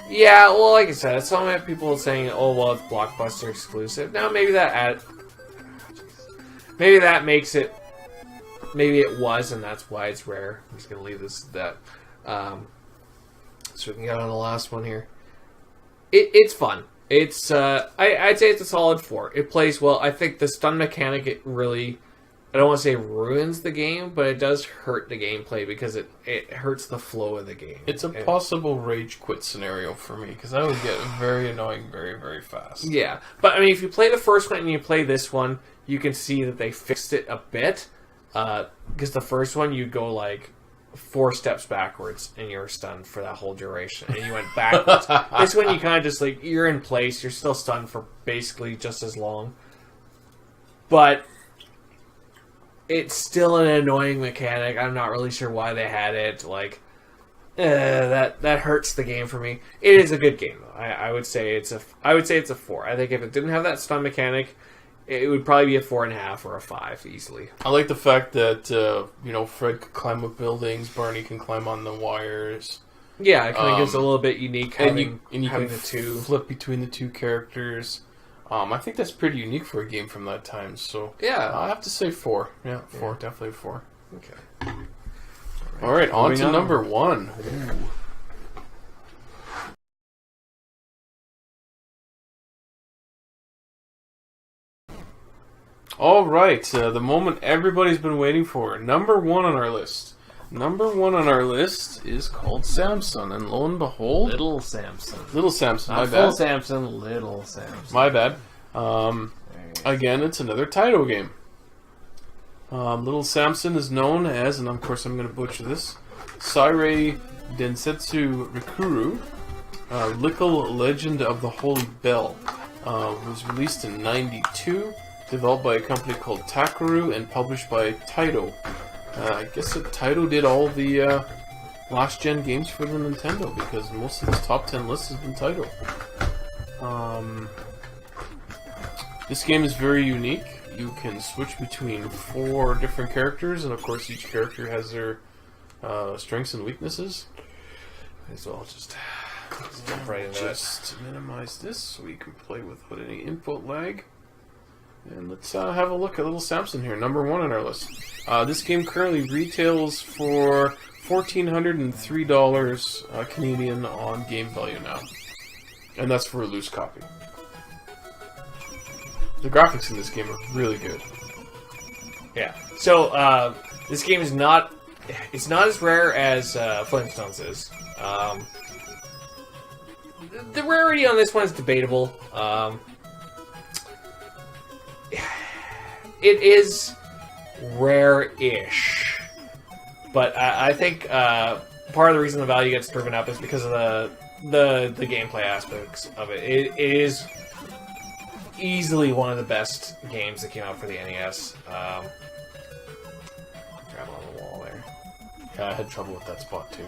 Yeah, well, like I said, so many people saying, "Oh, well, it's Blockbuster exclusive." Now, maybe that makes it. Maybe it was, and that's why it's rare. I'm just gonna leave this at that. So we can get on the last one here. It's fun. It's I'd say it's a solid 4. It plays well. I think the stun mechanic, it really, I don't want to say ruins the game, but it does hurt the gameplay because it hurts the flow of the game. It's a possible rage quit scenario for me because I would get very annoying very, very fast. Yeah, but I mean, if you play the first one and you play this one, you can see that they fixed it a bit. Because the first one, you'd go like 4 steps backwards and you were stunned for that whole duration, and you went backwards. This one, you kind of just like, you're in place, you're still stunned for basically just as long, but it's still an annoying mechanic. I'm not really sure why they had it. Like, that hurts the game for me. It is a good game though. I would say it's a 4. I think if it didn't have that stun mechanic, it would probably be a 4.5 or a 5 easily. I like the fact that Fred can climb up buildings, Barney can climb on the wires. Yeah, it kind of gives a little bit unique having you having can the two. flip between the two characters. I think that's pretty unique for a game from that time. So Yeah, I have to say 4. Yeah, 4, definitely 4. okay. All right, on Moving to on. number 1. Ooh. All right, the moment everybody's been waiting for. Number 1 on our list. Number 1 on our list is called Samson, and lo and behold, Little Samson. Little Samson. My Not bad. full Samson, Little Samson. My bad. Again, it's another Taito game. Little Samson is known as, and of course I'm going to butcher this, Sairei Densetsu Rikuru, Lickle Legend of the Holy Bell. Was released in '92, developed by a company called Takaru, and published by Taito. I guess that Taito did all the last-gen games for the Nintendo, because most of its top 10 list has been Taito. This game is very unique. You can switch between 4 different characters, and of course each character has their strengths and weaknesses. So I'll just jump right into it. Just minimize this so we can play without any input lag. And let's have a look at Little Samson here, number 1 on our list. This game currently retails for $1,403 Canadian on Game Value now. And that's for a loose copy. The graphics in this game are really good. Yeah. So this game is not. It's not as rare as Flintstones is. The rarity on this one is debatable. It is rare-ish. But I think part of the reason the value gets driven up is because of the gameplay aspects of it. It is easily one of the best games that came out for the NES. Grab on the wall there. Yeah, I had trouble with that spot too.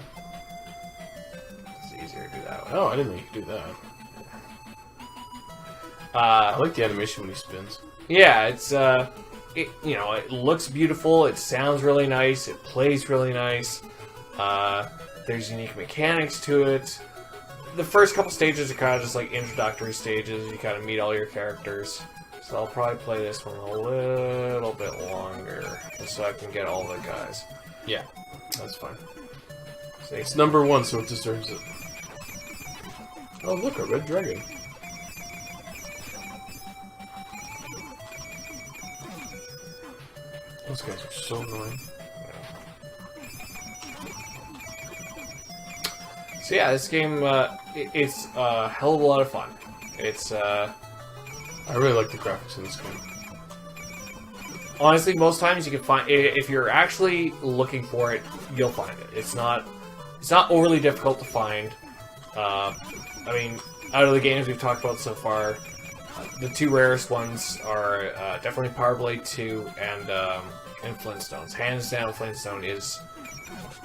It's easier to do that way. Oh, I didn't know you could do that. I like the animation when he spins. Yeah, it's it looks beautiful. It sounds really nice. It plays really nice. There's unique mechanics to it. The first couple stages are kind of just like introductory stages. You kind of meet all your characters. So I'll probably play this one a little bit longer, just so I can get all the guys. Yeah, that's fine. See? It's number 1, so it deserves it. Oh, look, a red dragon. Those guys are so annoying. So yeah, this game, it's a hell of a lot of fun. It's, I really like the graphics in this game. honestly, most times you can find, if you're actually looking for it, you'll find it. It's not overly difficult to find. I mean, out of the games we've talked about so far, the two rarest ones are definitely Power Blade 2 and Flintstones. Hands down, Flintstone is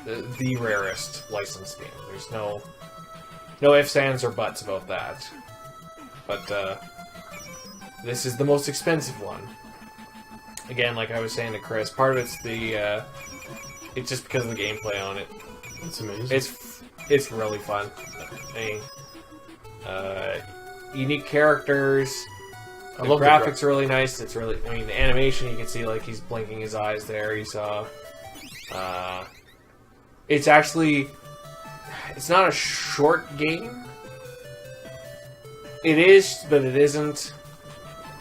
the rarest licensed game. There's no ifs, ands, or buts about that. But this is the most expensive one. Again, like I was saying to Chris, part of it's it's just because of the gameplay on it. It's amazing. It's really fun. I mean, unique characters. The graphics are really nice. It's really, I mean, the animation, you can see like he's blinking his eyes there. You saw. It's actually, it's not a short game. It is, but it isn't.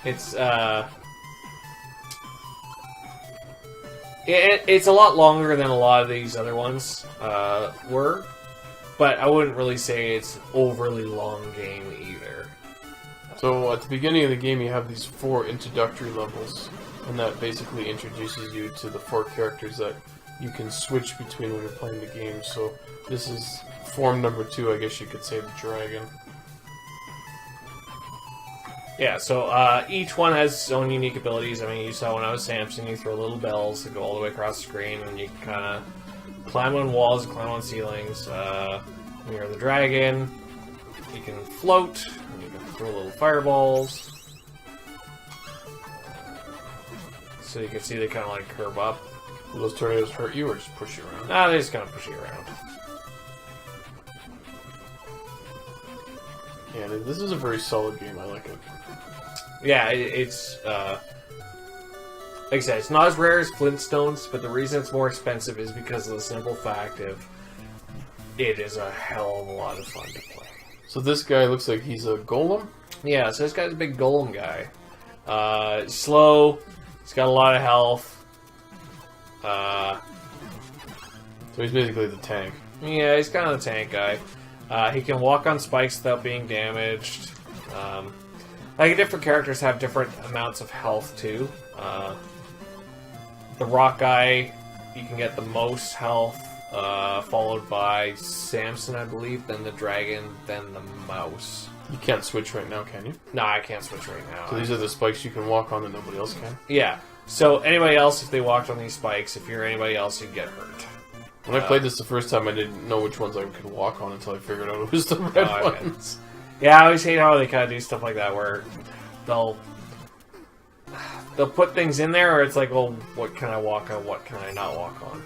It's it's a lot longer than a lot of these other ones were, but I wouldn't really say it's an overly long game either. So at the beginning of the game, you have these 4 introductory levels, and that basically introduces you to the 4 characters that you can switch between when you're playing the game. So this is form number 2, I guess you could say, the dragon. Yeah, so each one has its own unique abilities. I mean, you saw when I was Samson, you throw little bells that go all the way across the screen, and you can kind of climb on walls, climb on ceilings. When you're the dragon, you can float, and you can throw little fireballs. So you can see they kind of like curve up. Will those tornadoes hurt you or just push you around? Nah, they just kind of push you around. Yeah, this is a very solid game. I like it. Yeah, it's like I said, it's not as rare as Flintstones, but the reason it's more expensive is because of the simple fact of it is a hell of a lot of fun to play. So this guy looks like he's a golem? Yeah, so this guy's a big golem guy. Slow, he's got a lot of health. So he's basically the tank. Yeah, he's kind of the tank guy. He can walk on spikes without being damaged. Like, different characters have different amounts of health, too. The rock guy, you can get the most health, followed by Samson, I believe, then the dragon, then the mouse. You can't switch right now, can you? No, I can't switch right now. So these are the spikes you can walk on that nobody else can? Yeah. So, anybody else, if they walked on these spikes, if you're anybody else, you'd get hurt. When I played this the first time, I didn't know which ones I could walk on until I figured out it was the red ones. Yeah, I always hate how they kind of do stuff like that, where they'll put things in there, or it's like, well, what can I walk on, what can I not walk on?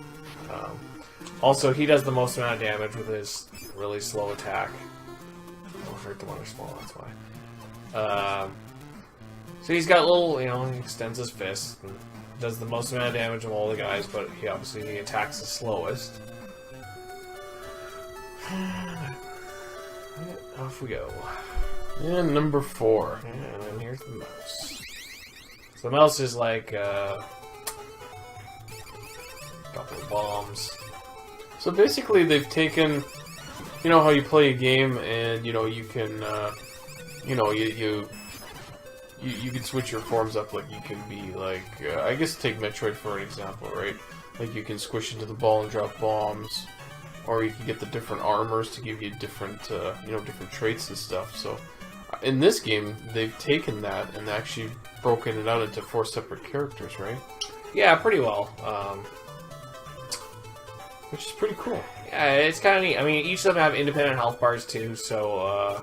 Also, he does the most amount of damage with his really slow attack. Don't hurt them when they're small, that's why. So he's got little, he extends his fist, and does the most amount of damage of all the guys, but he obviously attacks the slowest. Off we go. And number 4. And then here's the mouse. So the mouse is like a couple of bombs. So basically they've taken, you know how you play a game and, you can, you can switch your forms up, like you can be like, I guess take Metroid for an example, right? Like you can squish into the ball and drop bombs, or you can get the different armors to give you different, different traits and stuff. So, in this game, they've taken that and actually broken it out into 4 separate characters, right? Yeah, pretty well. Which is pretty cool. Yeah, it's kind of neat. I mean, each of them have independent health bars too, so,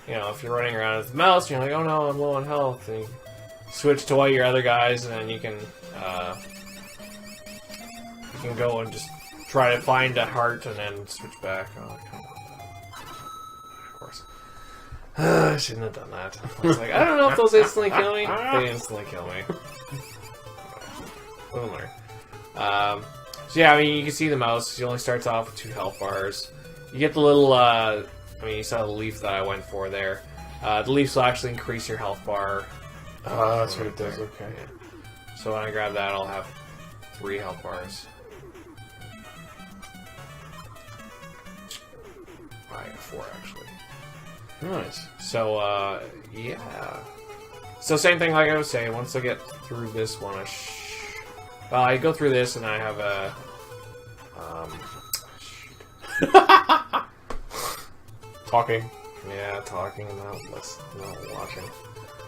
if you're running around with the mouse, you're like, oh no, I'm low on health, and you switch to all your other guys, and then you can go and just try to find a heart, and then switch back. Oh, come on. Of course. I shouldn't have done that. I was like, I don't know if those instantly kill me. They instantly kill me. We'll learn. So yeah, I mean, you can see the mouse. He only starts off with 2 health bars. You get the little, you saw the leaf that I went for there. The leaves will actually increase your health bar. That's what it does, okay. Yeah. So when I grab that, I'll have 3 health bars. I have 4, actually. Nice. So, yeah. So same thing like I was saying, once I get through this one, I go through this and I have a... Talking. Yeah, talking, not watching.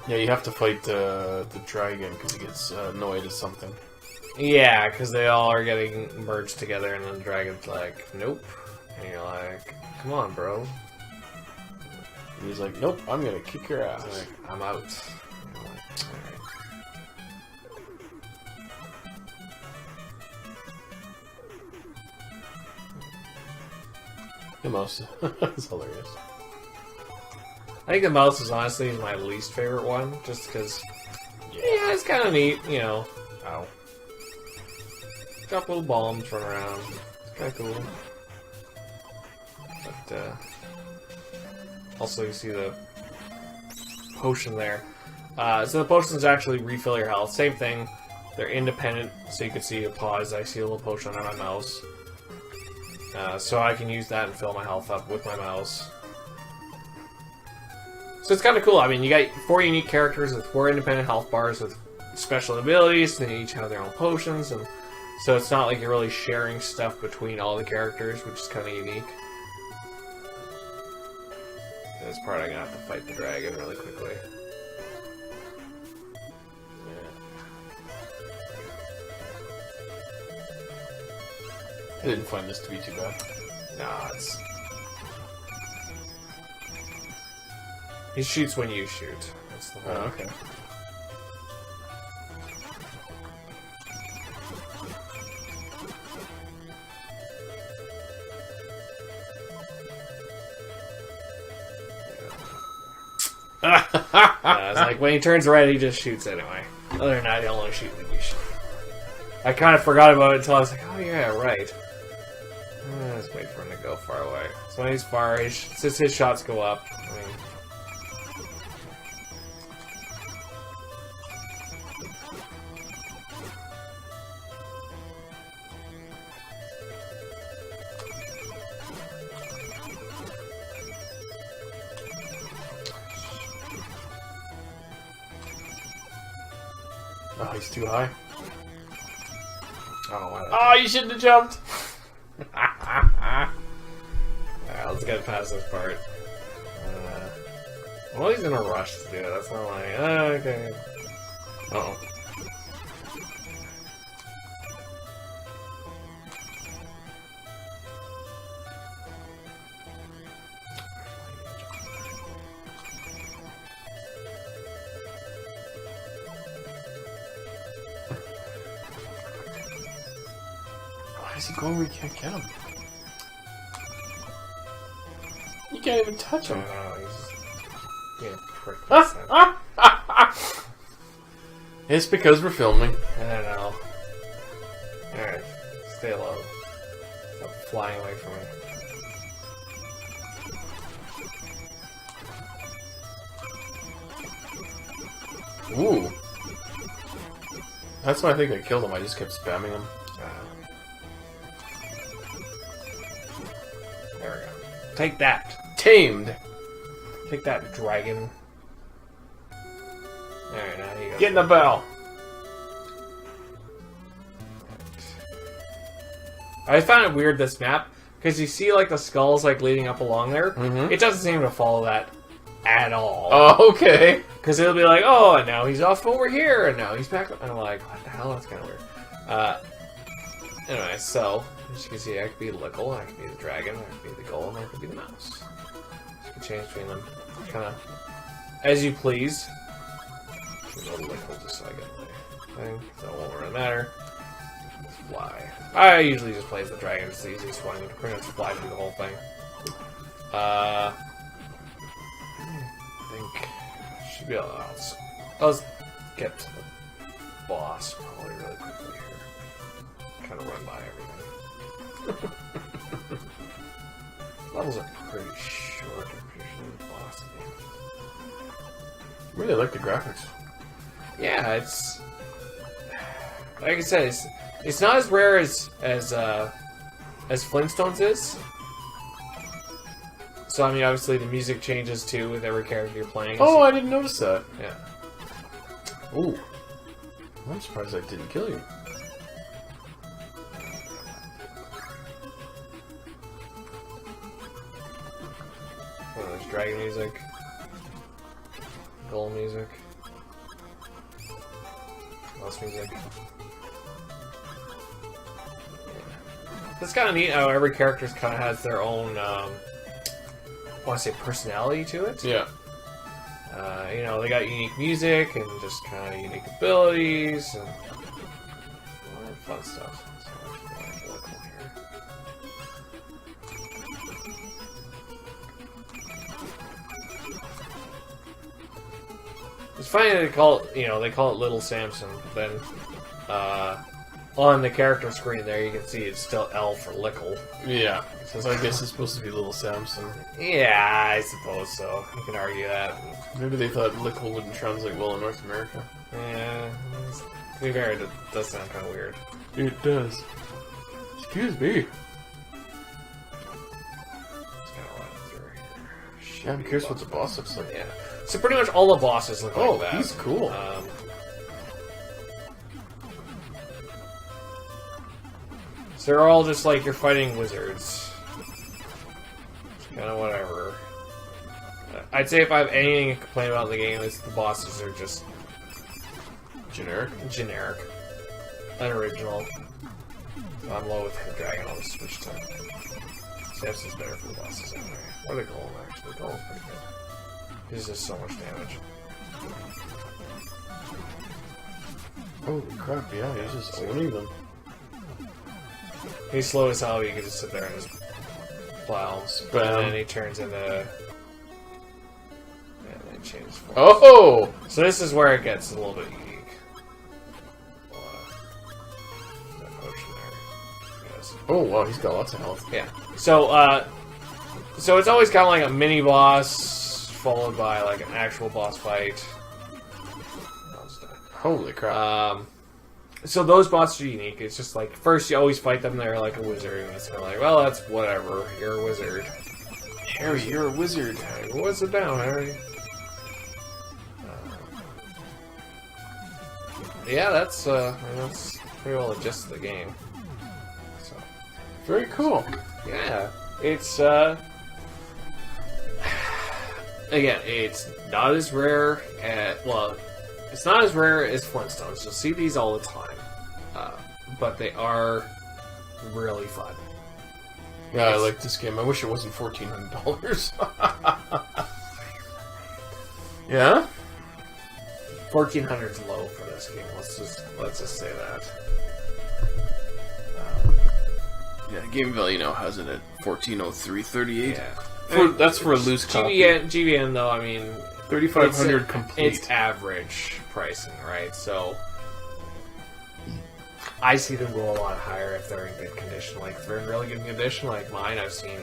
Yeah, you have to fight the dragon because he gets annoyed at something. Yeah, because they all are getting merged together and then the dragon's like, nope. And you're like, come on, bro. And he's like, nope, I'm gonna kick your ass. He's like, I'm out. And you're like, alright. The mouse is hilarious. I think the mouse is honestly my least favorite one, just because, yeah, it's kind of neat, Ow. Drop little bombs, run around. It's kind of cool. But, also you see the potion there. So the potions actually refill your health. Same thing. They're independent, so you can see a pause. I see a little potion on my mouse. So I can use that and fill my health up with my mouse. So it's kind of cool. I mean, you got 4 unique characters with 4 independent health bars with special abilities. They each have their own potions, and so it's not like you're really sharing stuff between all the characters, which is kind of unique. In this part, I'm gonna have to fight the dragon really quickly. I didn't find this to be too bad. Nah, it's... He shoots when you shoot. That's the whole... Oh, okay. It's like when he turns red, he just shoots anyway. Other than that, he'll only shoot when you shoot. I kind of forgot about it until I was like, oh yeah, right. Let's wait for him to go far away. So when he's far, since his shots go up, I mean... Oh, he's too high. Oh, you shouldn't have jumped! Alright, let's get past this part. Well, he's in a rush to do it. That's not like, okay. Uh-oh. Why is he going where you can't get him? You can't even touch him. No, he's just being a prick. It's because we're filming. I don't know. Alright, stay low. Stop flying away from me. Ooh. That's why I think I killed him. I just kept spamming him. There we go. Take that. Tamed. Take that, dragon. Alright, now you go. Get in the bell. I found it weird, this map, because you see, like, the skulls, like, leading up along there. Mm-hmm. It doesn't seem to follow that at all. Oh, okay. Because it'll be like, oh, and now he's off over here, and now he's back. And I'm like, what the hell? That's kind of weird. Anyway, so, as you can see, I could be Lickle, I could be the dragon, I could be the golem, I could be the mouse. You can change between them, kind of, as you please. I'll go to Lickle just so I get my thing, so it won't really matter. Let's fly. I usually just play as the dragon, it's the easiest one. You can pretty much fly through the whole thing. I think should be able to. Let's get to the boss probably really quickly here. Kind of run by everything. Levels are pretty short. Usually the boss game. Really like the graphics. Yeah, it's like I said, it's not as rare as Flintstones is. So I mean, obviously the music changes too with every character you're playing. Oh, I didn't notice that. Yeah. Ooh. I'm surprised I didn't kill you. Oh, there's dragon music. Golem music. Mouse music. It's kind of neat how every character kind of has their own, I want to say, personality to it. Yeah. You know, they got unique music and just kind of unique abilities and a lot of fun stuff. So let's go here. It's funny that they call it, they call it Little Samson, but then on the character screen there, you can see it's still L for Lickle. Yeah. So I guess it's supposed to be Little Samson. Yeah, I suppose so. You can argue that. Maybe they thought Lickle wouldn't translate well in North America. Yeah. To be fair, it does sound kind of weird. It does. Excuse me. Just kind of run through here. Yeah, I'm curious what the boss looks like. Yeah. So pretty much all the bosses look like that. Oh, he's cool. So they're all just like you're fighting wizards. Kind of whatever. I'd say if I have anything to complain about in the game, it's the bosses are just generic, unoriginal. I'm low with the dragon. I'll just switch to Samson's better for the bosses anyway. Or the golem actually. The golem's pretty good. He's just so much damage. Holy crap! Yeah, he's just owning them. He's slow as hell. You can just sit there and just plow. Spam. And then he turns into. Yeah, then he changes forms. Oh! So this is where it gets a little bit unique. That potion there. Yes. Oh wow, he's got lots of health. Yeah. So it's always kind of like a mini boss followed by like an actual boss fight. Holy crap! So those bosses are unique. It's just like first you always fight them. They're like a wizard, and it's kind of like, well, that's whatever. You're a wizard. Harry, you're a wizard. What's it down, Harry? Yeah, that's pretty well the gist of the game. So very cool. yeah, it's again, it's not as rare. It's not as rare as Flintstones. You'll see these all the time, but they are really fun. Yeah, I like this game. I wish it wasn't $1,400. Yeah, 1,400 is low for this game. Let's just say that. yeah. Game Value now has it at $1,403.38. Yeah, That's for a loose copy. GVN though, I mean, $3,500 complete. It's average pricing, right? So I see them go a lot higher if they're in good condition. Like if they're in really good condition, like mine, I've seen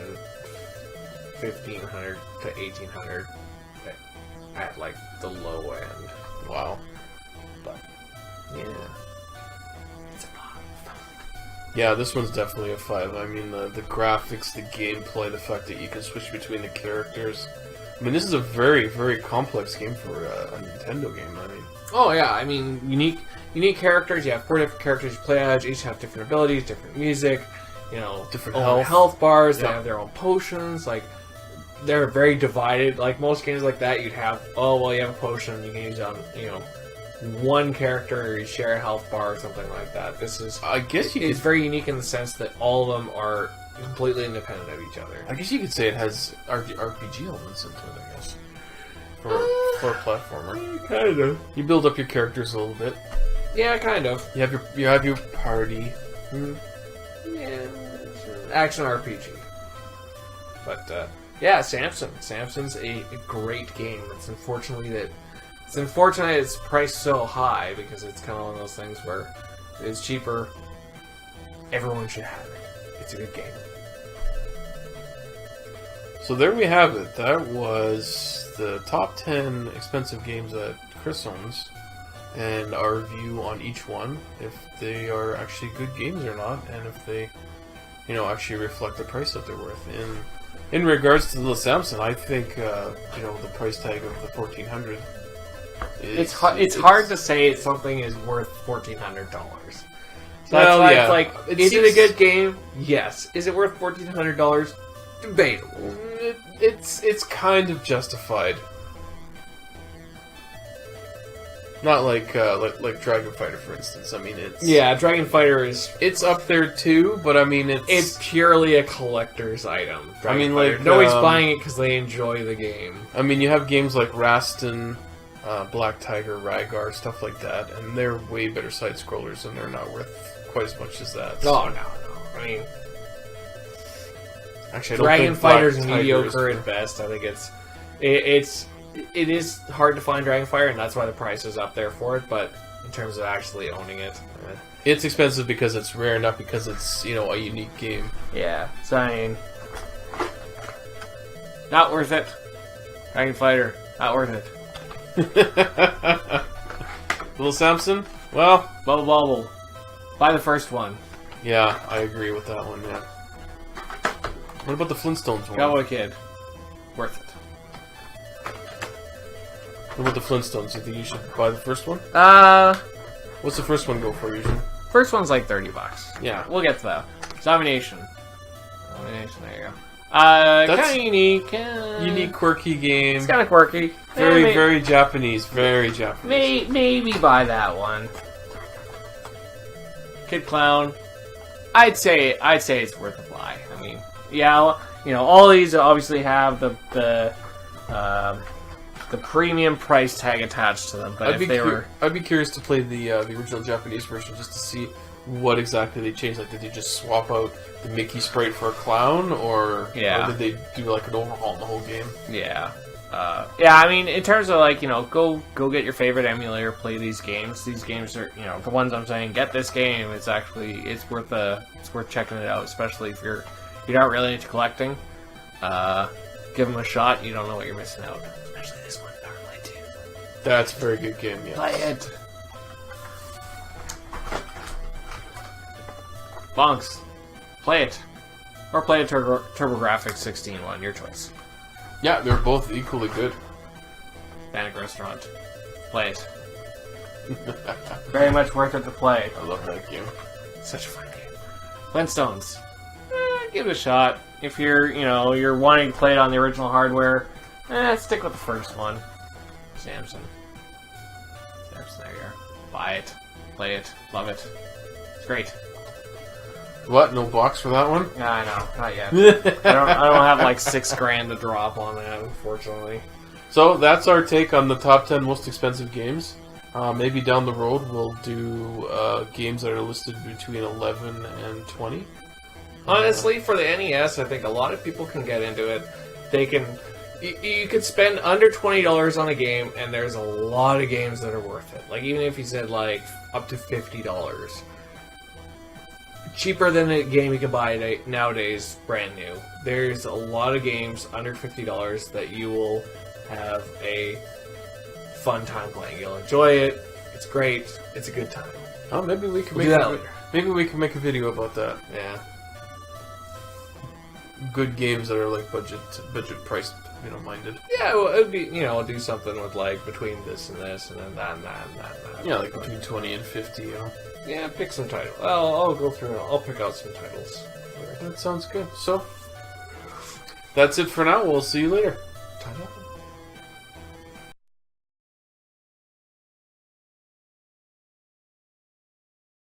$1,500 to $1,800 at like the low end. Wow. But yeah, it's a lot. Yeah, this one's definitely a 5. I mean, the graphics, the gameplay, the fact that you can switch between the characters. I mean, this is a very, very complex game for a Nintendo game. I mean, oh yeah, I mean, unique characters. You have 4 different characters you play as. Each have different abilities, different music. Different own health. health bars. They Yeah. have their own potions. Like, they're very divided. Like most games like that, you'd have, you have a potion you can use on, one character, or you share a health bar or something like that. This is, I guess it's very unique in the sense that all of them are completely independent of each other. I guess you could say it has RPG elements into it. I guess for a platformer. Kind of. You build up your characters a little bit. Yeah, kind of. You have your party. Yeah, it's an action RPG. But yeah, Samson. Samson's a great game. It's unfortunate it's priced so high because it's kind of one of those things where it's cheaper. Everyone should have it. It's a good game. So there we have it. That was the top 10 expensive games that Chris owns, and our view on each one, if they are actually good games or not, and if they, actually reflect the price that they're worth. In regards to the Samson, I think the price tag of the $1,400. It's hard to say something is worth $1,400. So Well, that's why yeah. it's like, is it a good game? Yes. Is it worth $1,400? Debatable. It's kind of justified. Not like Dragon Fighter, for instance. I mean, Dragon Fighter is up there too, but I mean, it's purely a collector's item. Dragon Fighter. like, Nobody's buying it because they enjoy the game. I mean, you have games like Raston, Black Tiger, Rygar, stuff like that, and they're way better side scrollers, and they're not worth quite as much as that. So. Oh no! I mean, Actually, I don't Dragon think Black Fighter's Tiger mediocre is- at best. I think it is hard to find Dragon Fighter, and that's why the price is up there for it. But in terms of actually owning it, It's expensive because it's rare, not because it's a unique game. yeah. So I mean, not worth it. Dragon Fighter, not worth it. Little Samson? Well, Bubble Bobble, buy the first one. yeah, I agree with that one. Yeah. What about the Flintstones one? Cowboy Kid, worth it. What about the Flintstones? You think you should buy the first one? What's the first one go for usually? First one's like $30. Yeah. We'll get to that. Domination. Domination, there you go. Kind of unique. Unique, quirky game. It's kind of quirky. Very Japanese. Very Japanese. Maybe buy that one. Kid Clown. I'd say it's worth a buy. I mean, yeah, all these obviously have the premium price tag attached to them. But I'd be curious to play the original Japanese version just to see what exactly they changed. Like, did they just swap out the Mickey sprite for a clown, or did they do like an overhaul in the whole game? Yeah. I mean, in terms of go get your favorite emulator, play these games. These games are, the ones I'm saying, get this game. It's worth checking it out, especially if you're not really into collecting. Give them a shot. You don't know what you're missing out. Especially this one, Power Play 2. That's a very good game. Yeah. Play it. Bonks, play it, or play a TurboGrafx 16 one. Your choice. Yeah, they're both equally good. Panic Restaurant. Play it. Very much worth it to play. I love that game. Such a fun game. Flintstones. Give it a shot. If you're wanting to play it on the original hardware, stick with the first one. Samson, there you are. Buy it. Play it. Love it. It's great. What? No box for that one? Yeah, I know. Not yet. I don't have like $6,000 to drop on that, unfortunately. So that's our take on the top 10 most expensive games. Maybe down the road we'll do games that are listed between 11 and 20. Honestly, for the NES, I think a lot of people can get into it. They can. You could spend under $20 on a game, and there's a lot of games that are worth it. Like, even if you said like up to $50. Cheaper than a game you can buy nowadays, brand new. There's a lot of games under $50 that you will have a fun time playing. You'll enjoy it. It's great. It's a good time. Oh, maybe we can We'll do that later. Maybe we can make a video about that. Yeah. Good games that are like budget price, minded. Yeah, well, it'd be, do something with like between this and this, and then that and that and that. And that. Yeah, like between 20 and 50. Yeah, pick some titles. I'll go through. I'll pick out some titles. That sounds good. So, that's it for now. We'll see you later. Ta-da.